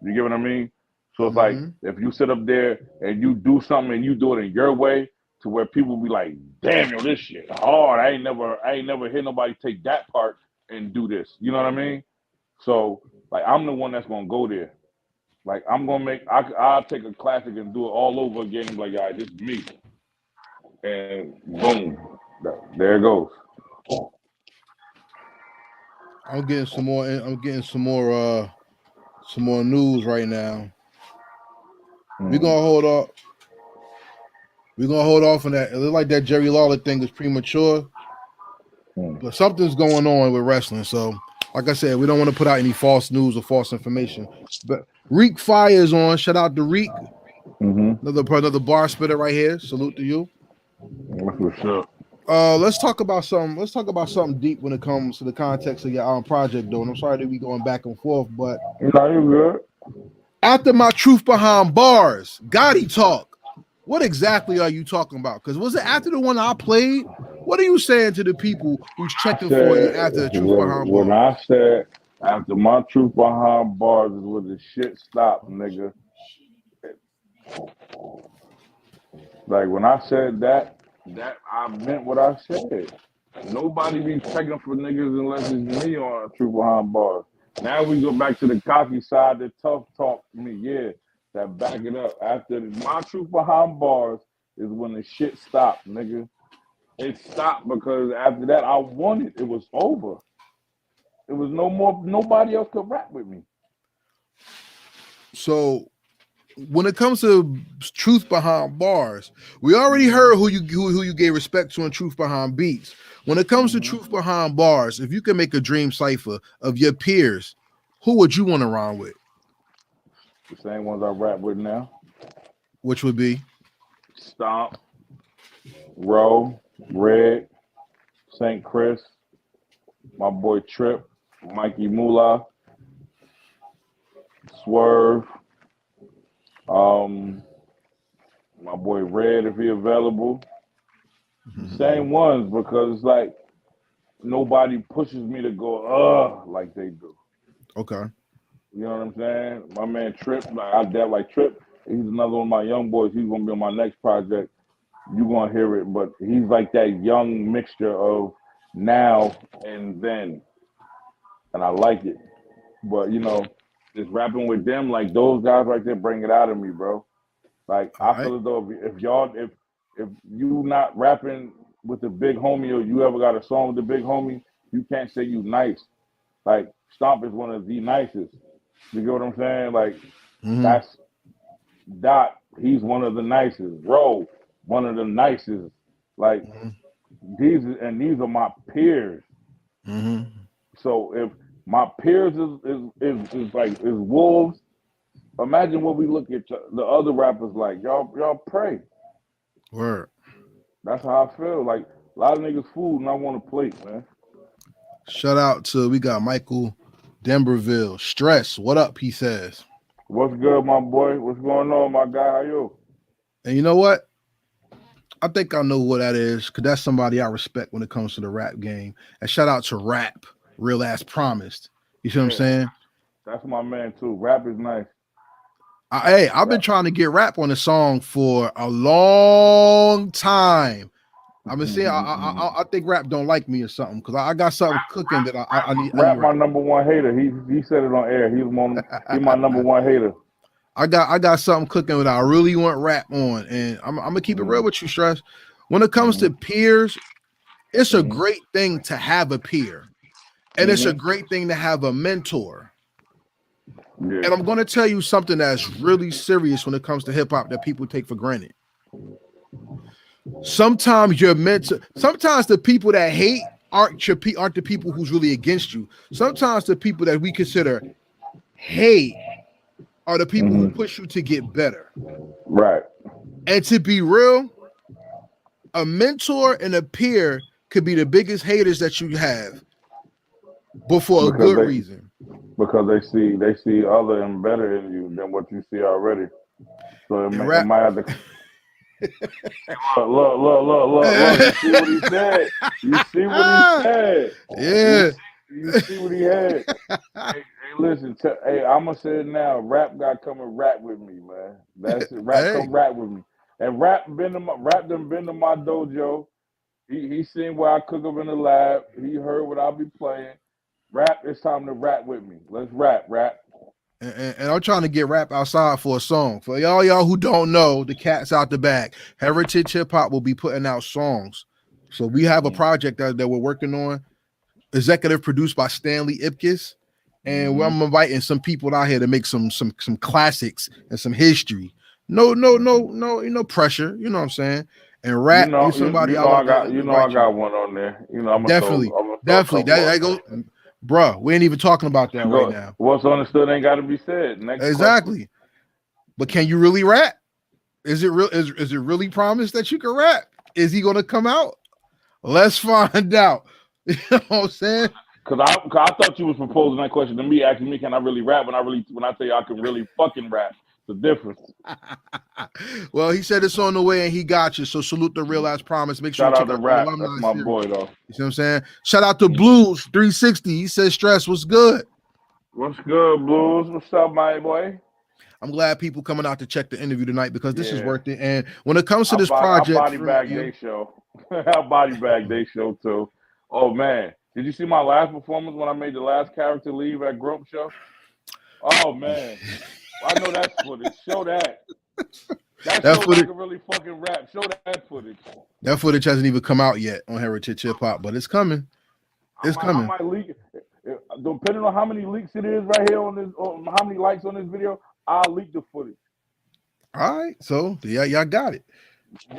You get what I mean? So it's like if you sit up there and you do something and you do it in your way to where people be like, damn, yo, this shit hard. I ain't never hear nobody take that part and do this. You know what I mean? So like I'm the one that's gonna go there. Like I'm gonna I'll take a classic and do it all over again. Like, all right, this is me. And boom, there it goes. I'm getting some more news right now. We're gonna hold off. We're gonna hold off on that. It looks like that Jerry Lawler thing is premature, but something's going on with wrestling. So, like I said, we don't want to put out any false news or false information. But Reek Fire is on. Shout out to Reek. Another bar spitter right here. Salute to you. What's up? Let's talk about something deep when it comes to the context of your own project, though. And I'm sorry that we going back and forth, but no, you're good. After my Truth Behind Bars, Gotti talk. What exactly are you talking about? Because was it after the one I played? What are you saying to the people who's checking for you after the Truth Behind Bars? When I said after my Truth Behind Bars is where the shit stopped, nigga. Like when I said that I meant what I said. Nobody be checking for niggas unless it's me on Truth Behind Bars. Now we go back to the cocky side, the tough talk to me, yeah, that back it up. After my Truth Behind Bars is when the shit stopped, nigga. It stopped because after that I won it. It was over. It was no more. Nobody else could rap with me. So when it comes to Truth Behind Bars, we already heard who you gave respect to in Truth Behind Beats. When it comes to Truth Behind Bars, if you can make a dream cipher of your peers, who would you want to rhyme with? The same ones I rap with now. Which would be Stomp, Roe, Red, St. Chris, my boy Trip, Mikey Moolah, Swerve, my boy Red if he available. Same ones because it's like nobody pushes me to go like they do. okay. You know what I'm saying? My man Trip, like Trip. He's another one of my young boys. He's gonna be on my next project. You're gonna hear it, but he's like that young mixture of now and then, and I like it. But you know, just rapping with them, like those guys right there, bring it out of me, bro. Like I feel as though if you not rapping with the big homie or you ever got a song with the big homie, you can't say you nice. Like Stomp is one of the nicest. You get what I'm saying? Like that's Dot. He's one of the nicest. Ro, one of the nicest. Like these are my peers. So if my peers is wolves, imagine what we look at the other rappers like. Y'all pray. Word. That's how I feel. Like a lot of niggas food and I want a plate, man. Shout out to we got Michael Denverville. Stress. What up? He says. What's good, my boy? What's going on, my guy? How you? And you know what? I think I know what that is because that's somebody I respect when it comes to the rap game. And shout out to Rap, Real Ass Promised. You see what I'm saying? That's my man too. Rap is nice. I've been trying to get Rap on the song for a long time. I've been saying I think Rap don't like me or something because I got something cooking that I need. Rap my number one hater. He said it on air. He my number one hater. I got something cooking that I really want Rap on, and I'm gonna keep it real with you, Stress. When it comes to peers, it's a great thing to have a peer, and it's a great thing to have a mentor. Yeah. And I'm going to tell you something that's really serious when it comes to hip hop that people take for granted. Sometimes you're meant to. Sometimes the people that hate aren't the people who's really against you. Sometimes the people that we consider hate are the people who push you to get better. Right. And to be real, a mentor and a peer could be the biggest haters that you have, but for a good reason. Because they see other and better in you than what you see already. So it might have to. Look. You see what he said? You see what he said? Yeah. You see what he had? Hey, listen. I'm gonna say it now. Rap got come and rap with me, man. That's it. Rap come rap with me. And Rap done been to my dojo. He seen where I cook up in the lab. He heard what I'll be playing. Rap, it's time to rap with me. Let's rap. And I'm trying to get Rap outside for a song. For y'all who don't know, the cat's out the bag. Heritage Hip Hop will be putting out songs. So we have a project that we're working on, executive produced by Stanley Ipkiss. And I'm inviting some people out here to make some classics and some history. No pressure. You know what I'm saying? And Rap, you somebody I got one on there. You know, I'm definitely. That goes. Bruh, we ain't even talking about that right now. What's understood ain't got to be said. Next exactly. Question. But can you really rap? Is it real? Is it really promised that you can rap? Is he gonna come out? Let's find out. You know what I'm saying? Cause I thought you was proposing that question to me, asking me, can I really rap? When I tell you I can really fucking rap. The difference. Well, he said it's on the way and he got you. So salute the Real Ass Promise. Make sure shout out to Rap. That's my boy though. You see what I'm saying? Shout out to Blues 360. He says Stress. What's good? What's good, Blues? What's up, my boy? I'm glad people coming out to check the interview tonight because this is worth it. And when it comes to this project, I body bag they show. I body bag they show too. Oh man, did you see my last performance when I made the last character leave at Grump Show? Oh man, I know that's footage. Show that. That That shows I footage, can really fucking rap. Show that footage. that footage hasn't even come out yet on Heritage Hip Hop, but it's coming. It's I coming. might leak it. Depending on how many leaks it is right here on this, or how many likes on this video, I'll leak the footage. All right, so yeah, y'all got it.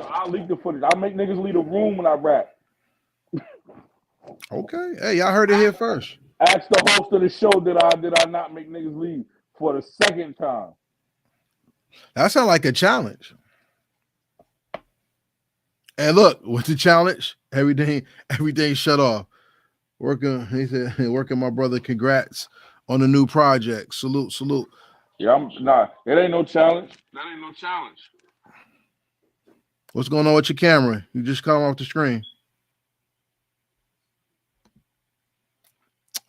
I'll leak the footage. I'll make niggas leave the room when I rap. Okay, hey, y'all heard it here first. Ask the host of the show did I not make niggas leave for the second time. That sounds like a challenge. And look, what's the challenge? Everything shut off. Working, he said, working, my brother. Congrats on the new project. Salute. Yeah, it ain't no challenge. That ain't no challenge. What's going on with your camera? You just come off the screen.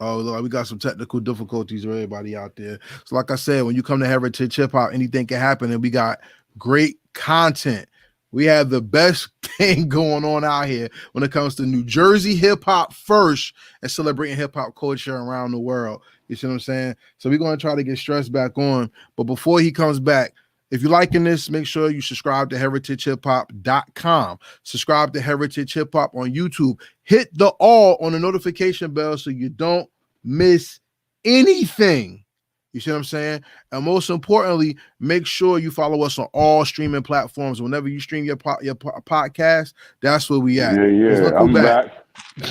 Oh, look, we got some technical difficulties for everybody out there. So, like I said, when you come to Heritage Hip Hop, anything can happen, and we got great content. We have the best thing going on out here when it comes to New Jersey hip hop first and celebrating hip hop culture around the world. You see what I'm saying? So we're going to try to get Stress back on. But before he comes back, if you're liking this, make sure you subscribe to heritagehiphop.com. Subscribe to Heritage Hip Hop on YouTube. Hit the all on the notification bell so you don't miss anything. You see what I'm saying? And most importantly, make sure you follow us on all streaming platforms. Whenever you stream your podcast, that's where we at. Yeah. I'm back.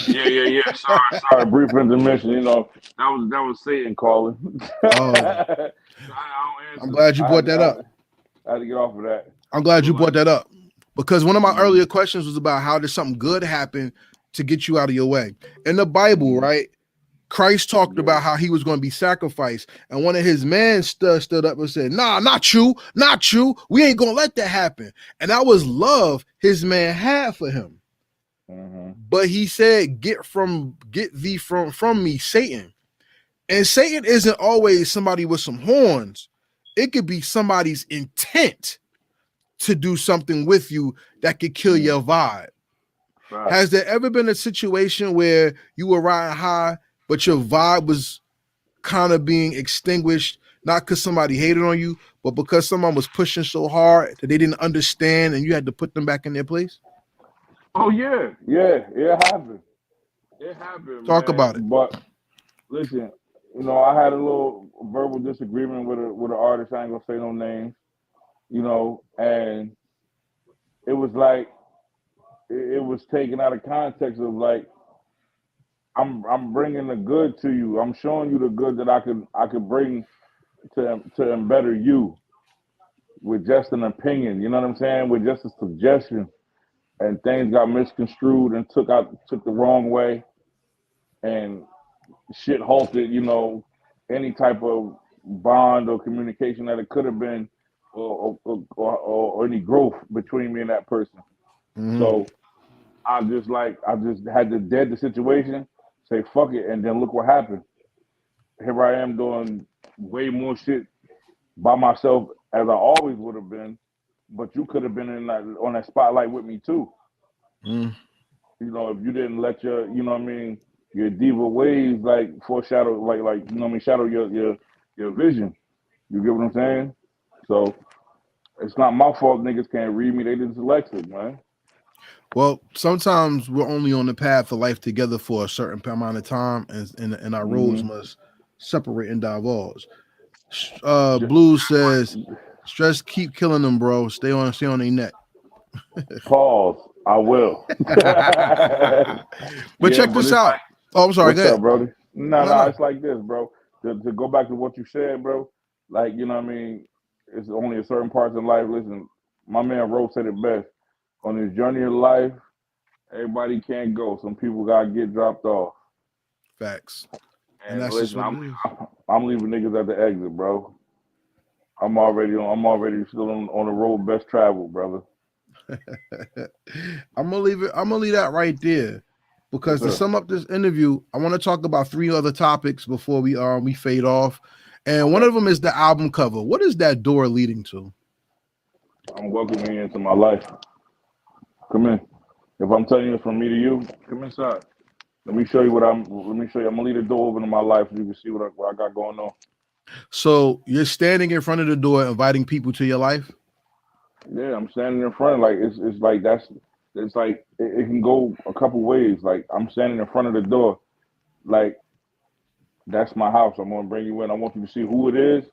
Yeah. Sorry. Brief intermission. You know, that was Satan calling. Oh. I'm glad you brought that up. I had to get off of that. I'm glad you brought that up because one of my earlier questions was about how did something good happen to get you out of your way. In the Bible, right? Christ talked about how he was going to be sacrificed, and one of his men stood up and said, "Nah, not you. We ain't gonna let that happen." And that was love his man had for him. Mm-hmm. But he said, "Get thee from me, Satan." And Satan isn't always somebody with some horns. It could be somebody's intent to do something with you that could kill your vibe. Right. Has there ever been a situation where you were riding high, but your vibe was kind of being extinguished, not because somebody hated on you, but because someone was pushing so hard that they didn't understand and you had to put them back in their place? Oh, yeah. It happened. Talk about it. But listen, you know, I had a little verbal disagreement with an artist. I ain't gonna say no names, you know, and it was like, it was taken out of context of like, I'm bringing the good to you. I'm showing you the good that I could bring to better you with just an opinion. You know what I'm saying? With just a suggestion, and things got misconstrued and took the wrong way, and shit halted. You know, any type of bond or communication that it could have been, or any growth between me and that person. Mm-hmm. So I just had to dead the situation. Say fuck it, and then look what happened. Here I am doing way more shit by myself as I always would have been, but you could have been on that spotlight with me too. Mm. You know, if you didn't let your, you know what I mean, your diva ways like foreshadow, like you know what I mean, shadow your vision. You get what I'm saying? So it's not my fault niggas can't read me. They just dyslexic, man. Well, sometimes we're only on the path of life together for a certain amount of time, and our roles must separate and divulge. Blues says, "Stress, keep killing them, bro. Stay on their neck." Pause. I will. But check this out. Oh, I'm sorry. What's up, brody? No. It's like this, bro. To go back to what you said, bro. Like, you know what I mean? It's only a certain parts of life. Listen, my man Rose said it best. On this journey of life, everybody can't go. Some people gotta get dropped off. Facts. And that's listen, I'm leaving niggas at the exit, bro. I'm already still on the road best travel, brother. I'm gonna leave that right there. Because to sum up this interview, I want to talk about 3 other topics before we fade off. And one of them is the album cover. What is that door leading to? I'm welcoming you into my life. Come in. If I'm telling you from me to you, come inside. Let me show you what I'm. Let me show you. I'm gonna leave the door open in my life so you can see what I got going on. So you're standing in front of the door, inviting people to your life. Yeah, I'm standing in front. Like it's like that's. It's like it can go a couple ways. Like I'm standing in front of the door. Like that's my house. I'm gonna bring you in. I want you to see who it is,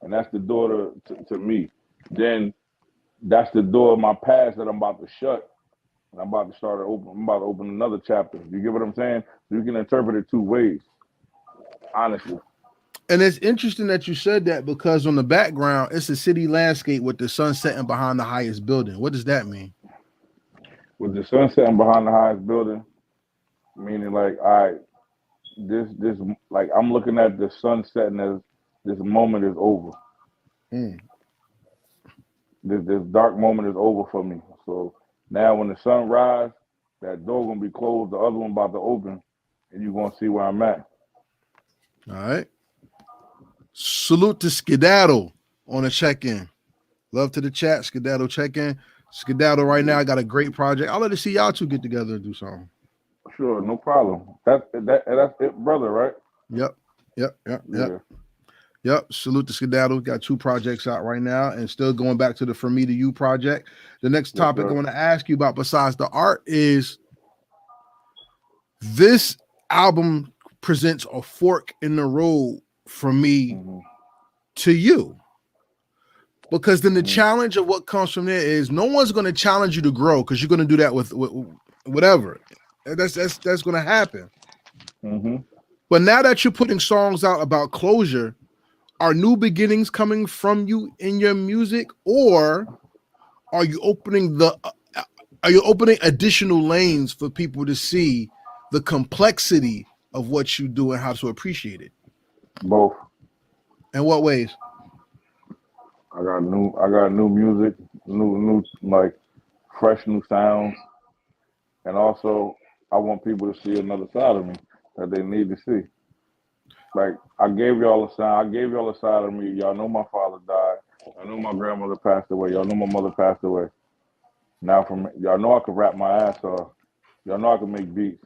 and that's the door to me. Then that's the door of my past that I'm about to shut. And I'm about to start open. I'm about to open another chapter. You get what I'm saying? So you can interpret it two ways. Honestly. And it's interesting that you said that because on the background, it's a city landscape with the sun setting behind the highest building. What does that mean? With the sun setting behind the highest building, meaning like, all right, this like I'm looking at the sun setting as this moment is over. Mm. This dark moment is over for me. So now when the sun rises, that door gonna be closed, the other one about to open, and you're gonna see where I'm at. All right. Salute to Skedaddle on a check-in. Love to the chat. Skedaddle check-in. Skedaddle right now. I got a great project. I'll let to see y'all two get together and do something. Sure, no problem. That's it, brother, right? Yep. Yeah. Yep. Salute to Skedaddle. Got two projects out right now and still going back to the For Me to You project. The next topic I want to ask you about besides the art is this album presents a fork in the road from me to you. Because then the challenge of what comes from there is no one's going to challenge you to grow because you're going to do that with whatever. That's going to happen. But now that you're putting songs out about closure, are new beginnings coming from you in your music, or are you opening additional lanes for people to see the complexity of what you do and how to appreciate it? Both. In what ways? I got new music, new like fresh new sounds, and also I want people to see another side of me that they need to see. Like I gave y'all a sound, I gave y'all a side of me. Y'all know my father died. Y'all know my grandmother passed away. Y'all know my mother passed away. Now from y'all know I could rap my ass off. Y'all know I could make beats.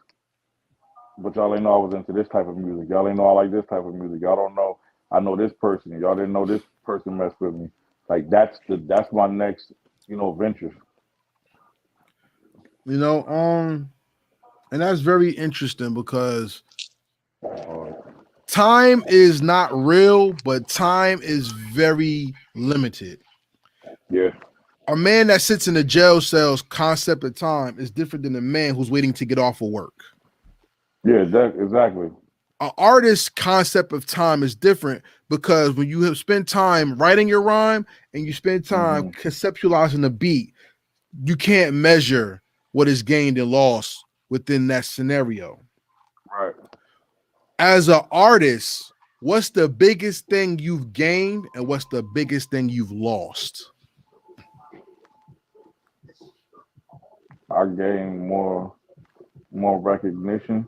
But y'all ain't know I was into this type of music. Y'all ain't know I like this type of music. Y'all don't know I know this person. Y'all didn't know this person messed with me. Like that's my next, venture. And that's very interesting because time is not real, but time is very limited. Yeah. A man that sits in a jail cell's concept of time is different than a man who's waiting to get off of work. Yeah, exactly. An artist's concept of time is different because when you have spent time writing your rhyme and you spend time conceptualizing the beat, you can't measure what is gained and lost within that scenario. Right. As an artist, what's the biggest thing you've gained and what's the biggest thing you've lost? I gained more recognition,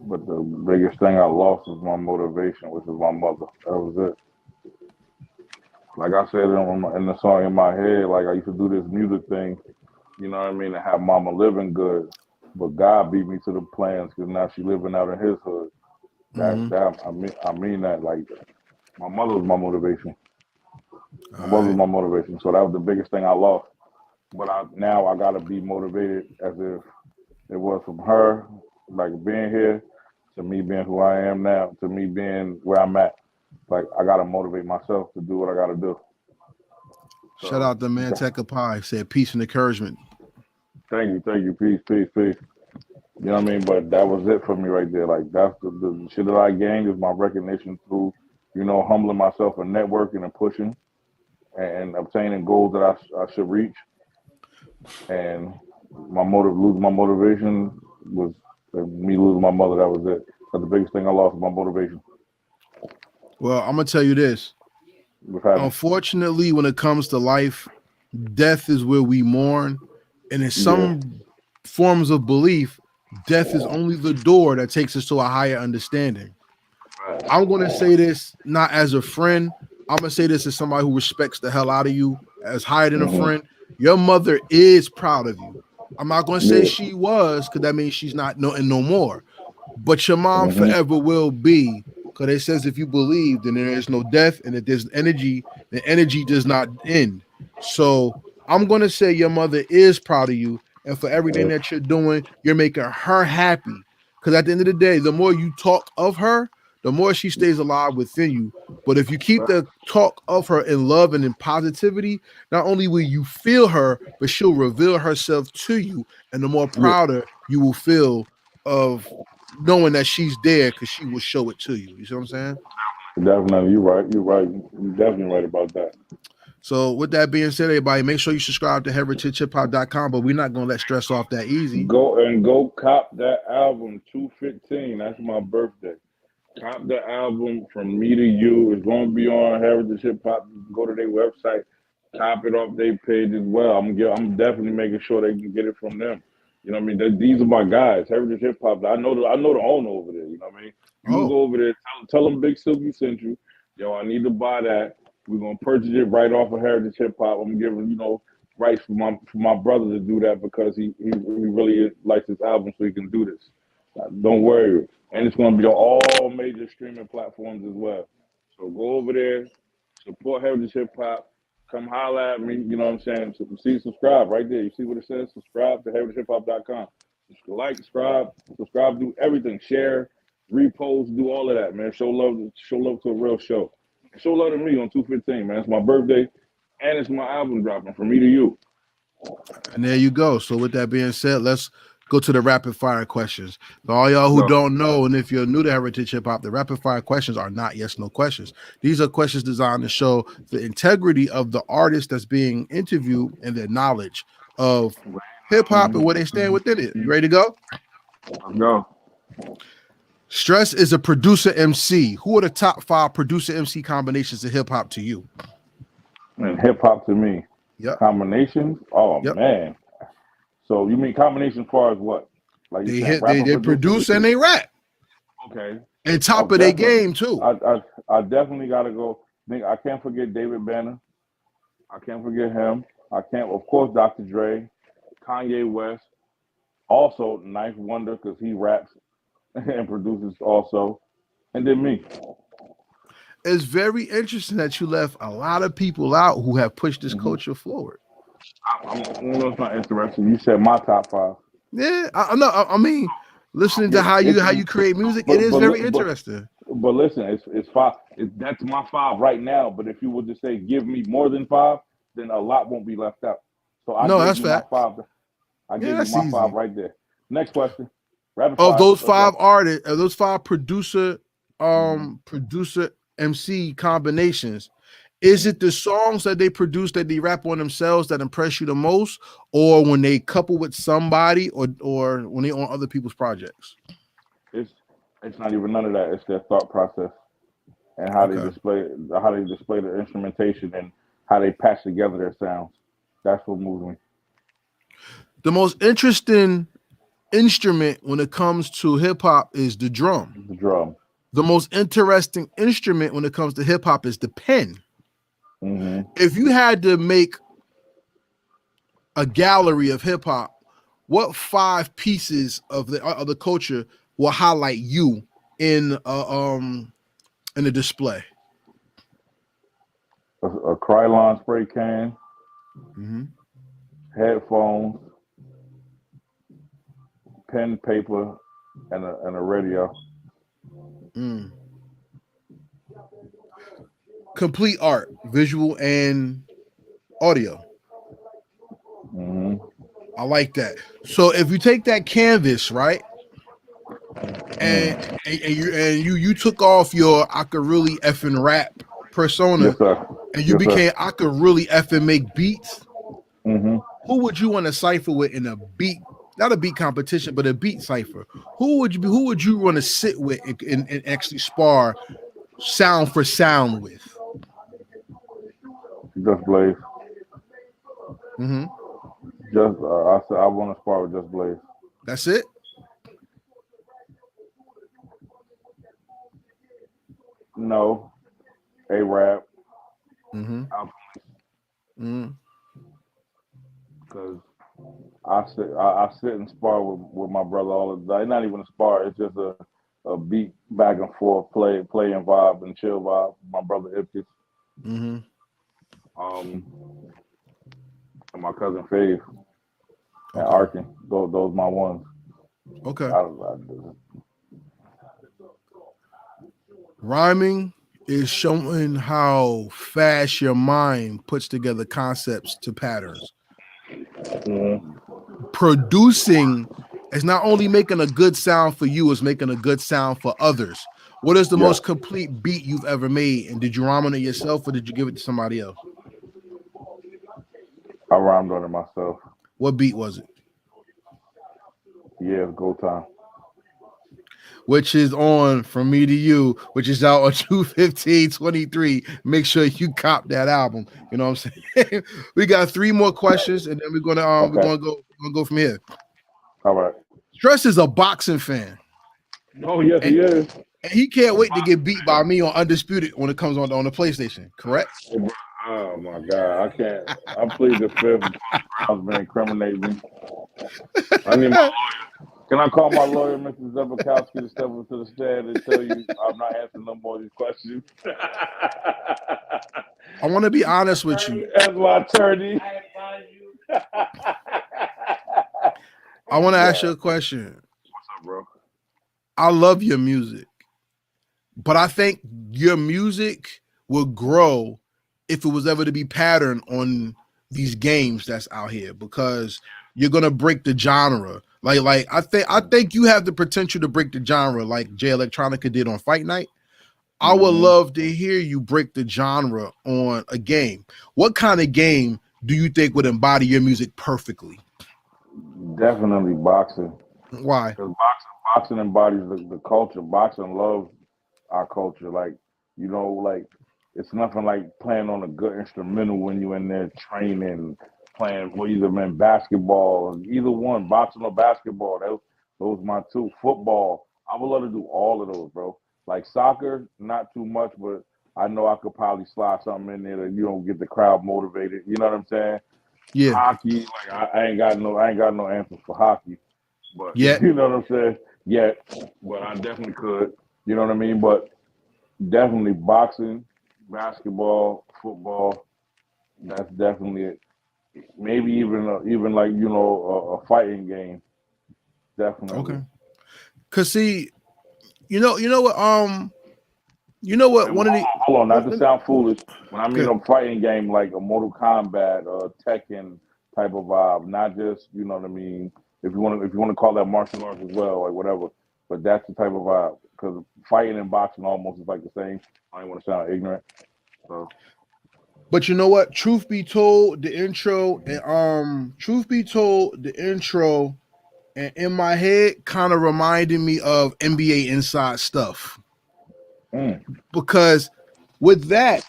but the biggest thing I lost was my motivation, which is my mother. That was it. Like I said in the song in my head, like I used to do this music thing, you know what I mean, and have mama living good. But God beat me to the plans because now she living out in his hood. That I mean that, like my mother was my motivation. My mother was my motivation. So that was the biggest thing I lost. But now I gotta be motivated as if it was from her, like being here, to me being who I am now, to me being where I'm at. Like I gotta motivate myself to do what I gotta do. Shout out to Manteca Pie, said peace and encouragement. Thank you. Peace. You know what I mean? But that was it for me right there. Like that's the shit that I gained is my recognition through, humbling myself and networking and pushing and obtaining goals that I should reach. And losing my motivation was me losing my mother. That was it. That's the biggest thing I lost was my motivation. Well, I'm gonna tell you this. Unfortunately, when it comes to life, death is where we mourn, and in some forms of belief, death is only the door that takes us to a higher understanding. I'm going to say this not as a friend. I'm going to say this as somebody who respects the hell out of you, as higher than a friend. Your mother is proud of you. I'm not gonna say Yeah. she was, because that means she's not no more. But your mom Mm-hmm. forever will be, because it says if you believe, then there is no death, and if there's energy, the energy does not end. So I'm gonna say your mother is proud of you, and for everything that you're doing, you're making her happy. Because at the end of the day, the more you talk of her, the more she stays alive within you. But if you keep the talk of her in love and in positivity, not only will you feel her, but she'll reveal herself to you, and the more Yeah, prouder you will feel of knowing that she's there, because she will show it to you. You see what I'm saying? definitely. You're right. You're right. You're definitely right about that. So with that being said, everybody, make sure you subscribe to heritagehiphop.com, but we're not going to let stress off that easy. Go cop that album 215. That's my birthday. Cop the album From Me to You. It's going to be on Heritage Hip Hop. Go to their website, cop it off their page as well. I'm definitely making sure they can get it from them. You know what I mean? These are my guys. Heritage Hip Hop. I know the owner over there. You know what I mean? You can Oh, go over there, tell them Big Silky sent you. Yo, I need to buy that. We're gonna purchase it right off of Heritage Hip Hop. I'm giving rights for my brother to do that because he really likes this album, so he can do this. Don't worry. And it's going to be on all major streaming platforms as well. So go over there, support Heritage Hip Hop. Come holler at me. You know what I'm saying? So, see, subscribe right there. You see what it says? Subscribe to heritagehiphop.com. Like, subscribe, do everything. Share, repost, do all of that, man. Show love to a real show. Show love to me on 215, man. It's my birthday, and it's my album dropping From Me to You. and there you go. So with that being said, let's go to the rapid fire questions. For all y'all who Go. don't know, and if you're new to Heritage Hip Hop, the rapid fire questions are not yes, no questions. These are questions designed to show the integrity of the artist that's being interviewed and their knowledge of hip hop and where they stand within it. You ready to go? Let's go. Stress is a producer MC. Who are the top 5 producer MC combinations of hip hop to you? And hip hop to me. Yep. Combinations? Oh, Yep. man. So you mean combination as far as what? Like you They saying hit, they rapper they producer? produce and they rap. Okay. And Oh, top of their definitely. game too. I definitely got to go. I can't forget David Banner. I can't forget him. I can't, of course, Dr. Dre, Kanye West, also Ninth Wonder because he raps and produces also, and then me. It's very interesting that you left a lot of people out who have pushed this Mm-hmm. culture forward. It's not interesting. You said my top 5. Yeah, I know. I mean, listening to Yeah, how it's you create music, it but is but very but interesting. but listen, it's 5. That's my 5 right now. But if you would just say give me more than 5, then a lot won't be left out. So I No, gave that's you my facts. 5. I Yeah, gave you that's my 5 easy. right there. Next question. Rapid Of fire. those Let's 5 go. artists, of those 5 Mm-hmm. producer MC combinations, is it the songs that they produce that they rap on themselves that impress you the most, or when they couple with somebody, or when they on other people's projects? It's it's not even none of that. It's their thought process and Okay. how they display the instrumentation and how they patch together their sounds. That's what moves me. The most interesting instrument when it comes to hip hop is the drum. The drum. The most interesting instrument when it comes to hip hop is the pen. Mm-hmm. If you had to make a gallery of hip hop, what 5 pieces of the culture will highlight you in in a display? A Krylon spray can, Mm-hmm. headphones, pen, paper, and a radio. Mm. Complete art, visual and audio. Mm-hmm. I like that. So if you take that canvas, right, and Mm. you took off your I could really effing rap persona, Yes, sir. and you Yes, sir. became I could really effing make beats, Mm-hmm. who would you want to cipher with in a beat, not a beat competition, but a beat cipher? Who would you want to sit with and actually spar sound for sound with? Just Blaze. Mm-hmm. Just I said I want to spar with Just Blaze. That's it. No, a rap. Mm-hmm. Mm-hmm. Because I sit and spar with my brother all the time. Not even a spar. It's just a beat back and forth, play and vibe and chill vibe. My brother Ipkiss, Mm-hmm. um, and my cousin Faith and Okay. Arkin. Those my ones. Okay. I, Rhyming is showing how fast your mind puts together concepts to patterns. mm-hmm. Producing is not only making a good sound for you, it's making a good sound for others. What is the Yeah, most complete beat you've ever made? And did you rhyme on it yourself or did you give it to somebody else? I rhymed on it myself. What beat was it? Yeah, it's go time. Which is on From Me to You, which is out on 2/15/23. Make sure you cop that album. You know what I'm saying? We got 3 more questions, and then we're Okay. gonna go from here. All right. Stress is a boxing fan, Oh yes, and, he is. and he can't wait to get beat by me on Undisputed when it comes on the PlayStation. Correct? Oh my God, I can't. I plead the fifth. Grounds been incriminating me. I need my. Can I call my lawyer, Mr. Zebakowski, to step up to the stand and tell you I'm not answering no more of these questions? I want to be honest with you. That's my attorney. I want to ask you a question. What's up, bro? I love your music, but I think your music will grow if it was ever to be patterned on these games that's out here because you're gonna break the genre. Like I think you have the potential to break the genre like Jay Electronica did on Fight Night. I would Mm-hmm. love to hear you break the genre on a game. What kind of game do you think would embody your music perfectly? Definitely boxing. Why? Because boxing embodies the culture. Boxing loves our culture. Like, like it's nothing like playing on a good instrumental when you're in there training, playing well, either in basketball, either one, boxing or basketball. Those my two. Football. I would love to do all of those, bro. Like soccer, not too much, but I know I could probably slide something in there that get the crowd motivated. You know what I'm saying? Yeah. Hockey, like I ain't got no answers for hockey. But Yeah. you know what I'm saying? Yeah, but I definitely could. You know what I mean? But definitely boxing, basketball, football. That's definitely it. Maybe even like a fighting game. Definitely. Okay. Cause see, you know what? And One of the hold on, not to sound foolish. When I mean good. a fighting game, like a Mortal Kombat or Tekken type of vibe, not just you know what I mean. If you want to call that martial arts as well, like whatever. But that's the type of vibe because fighting and boxing almost is like the same. I don't want to sound ignorant. So But you know what? Truth be told, the intro and in my head kind of reminded me of NBA inside stuff. mm, Because with that,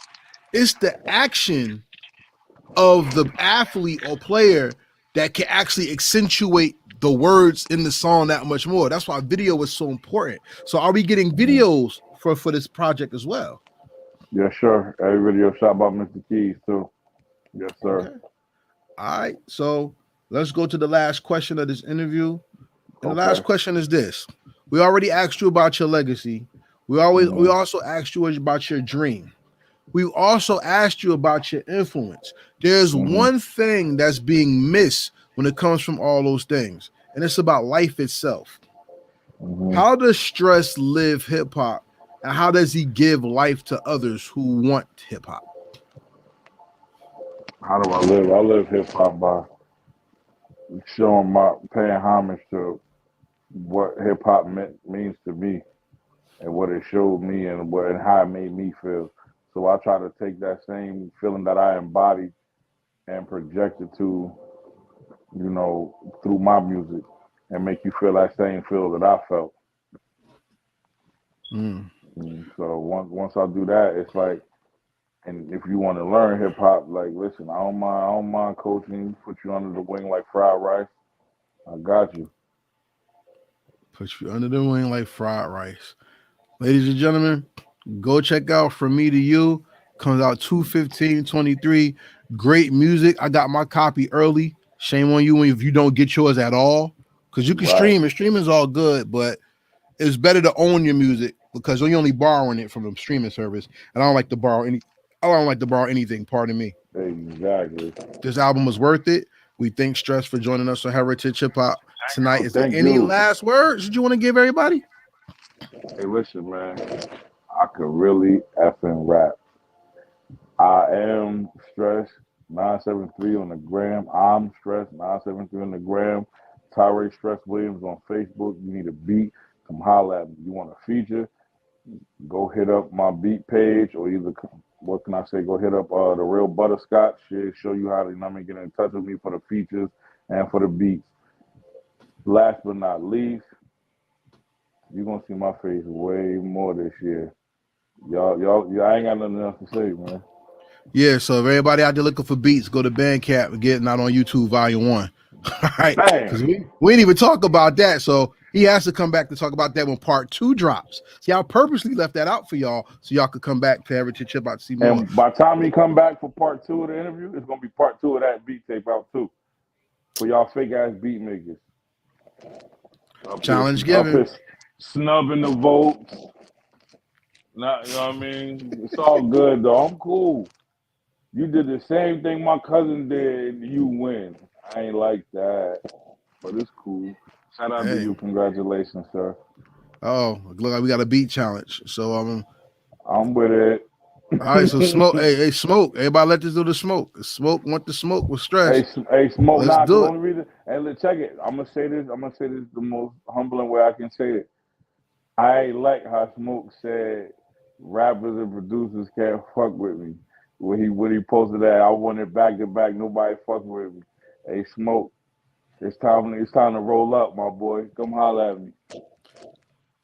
it's the action of the athlete or player that can actually accentuate the words in the song that much more. That's why video was so important. So are we getting videos for this project as well? yeah, sure. Every video shot by Mr. Keys too. Yes, sir. Okay. All right. So let's go to the last question of this interview. And the last Okay. question is this. We already asked you about your legacy. We Mm-hmm. also asked you about your dream. We also asked you about your influence. There's Mm-hmm. one thing that's being missed when it comes from all those things, and it's about life itself. Mm-hmm. How does Stress live hip hop, and how does he give life to others who want hip hop? How do I live? I live hip hop by paying homage to what hip hop means to me and what it showed me and how it made me feel. So I try to take that same feeling that I embody and project it to, through my music and make you feel that same feel that I felt. Mm. So once I do that, it's like, and if you want to learn hip hop, like listen, I don't mind coaching, put you under the wing like fried rice. I got you. Put you under the wing like fried rice. Ladies and gentlemen, go check out From Me to You. Comes out 2/15/23. Great music. I got my copy early. Shame on you if you don't get yours at all. Because you can Right. stream, and streaming's all good, but it's better to own your music because you're only borrowing it from the streaming service. And I don't like to borrow anything, pardon me. Exactly. This album was worth it. We thank Stress for joining us on Heritage Hip Hop tonight. Is there Thank any you. last words that you want to give everybody? Hey, listen, man. I could really effing rap. I am Stress 973 on the gram. I'm Stress 973 on the gram. Tyree Stress Williams on Facebook. You need a beat? Come holla at me. You want a feature? Go hit up my beat page, or either what can I say? Go hit up the Real Butterscotch. She'll show you how to get in touch with me for the features and for the beats. Last but not least, you're gonna see my face way more this year. Y'all, I ain't got nothing else to say, man. Yeah, so if everybody out there looking for beats, go to Bandcamp and get Not on YouTube Volume 1. All right, because we didn't even talk about that. So he has to come back to talk about that when part 2 drops. See, I purposely left that out for y'all so y'all could come back to Heritage Hip Hop to see more. And by the time he come back for part 2 of the interview, it's gonna be part 2 of that beat tape out too. For y'all fake ass beat makers. Challenge given. Snubbing the votes. Not, you know what I mean? It's all good though. I'm cool. You did the same thing my cousin did, and you win. I ain't like that, but it's cool. Shout out to you. Congratulations, sir. Oh, look like we got a beat challenge. So I'm with it. All right, so Smoke. hey, Smoke. Everybody, let this do the smoke. Smoke want the smoke with Stress. Hey, Smoke. Let's do it. Only reason, hey, let's check it. I'm gonna say this the most humbling way I can say it. I ain't like how Smoke said rappers and producers can't fuck with me. When he posted that, I wanted back to back. Nobody fuck with me. Hey, Smoke. It's time to roll up, my boy. Come holler at me.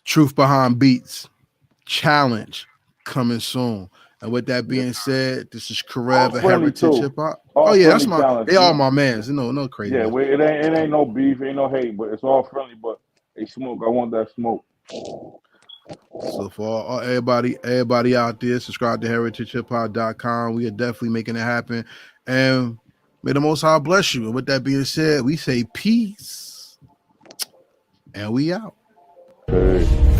Truth Behind Beats challenge coming soon. And with that being said, this is Karev at Heritage Hip Hop. Oh yeah, that's my challenge. They all my mans. No crazy. Yeah, it ain't no beef, ain't no hate, but it's all friendly. But hey, Smoke, I want that smoke. So for everybody out there, subscribe to heritagehiphop.com. We are definitely making it happen. And may the Most High bless you. And with that being said, we say peace. And we out. Peace.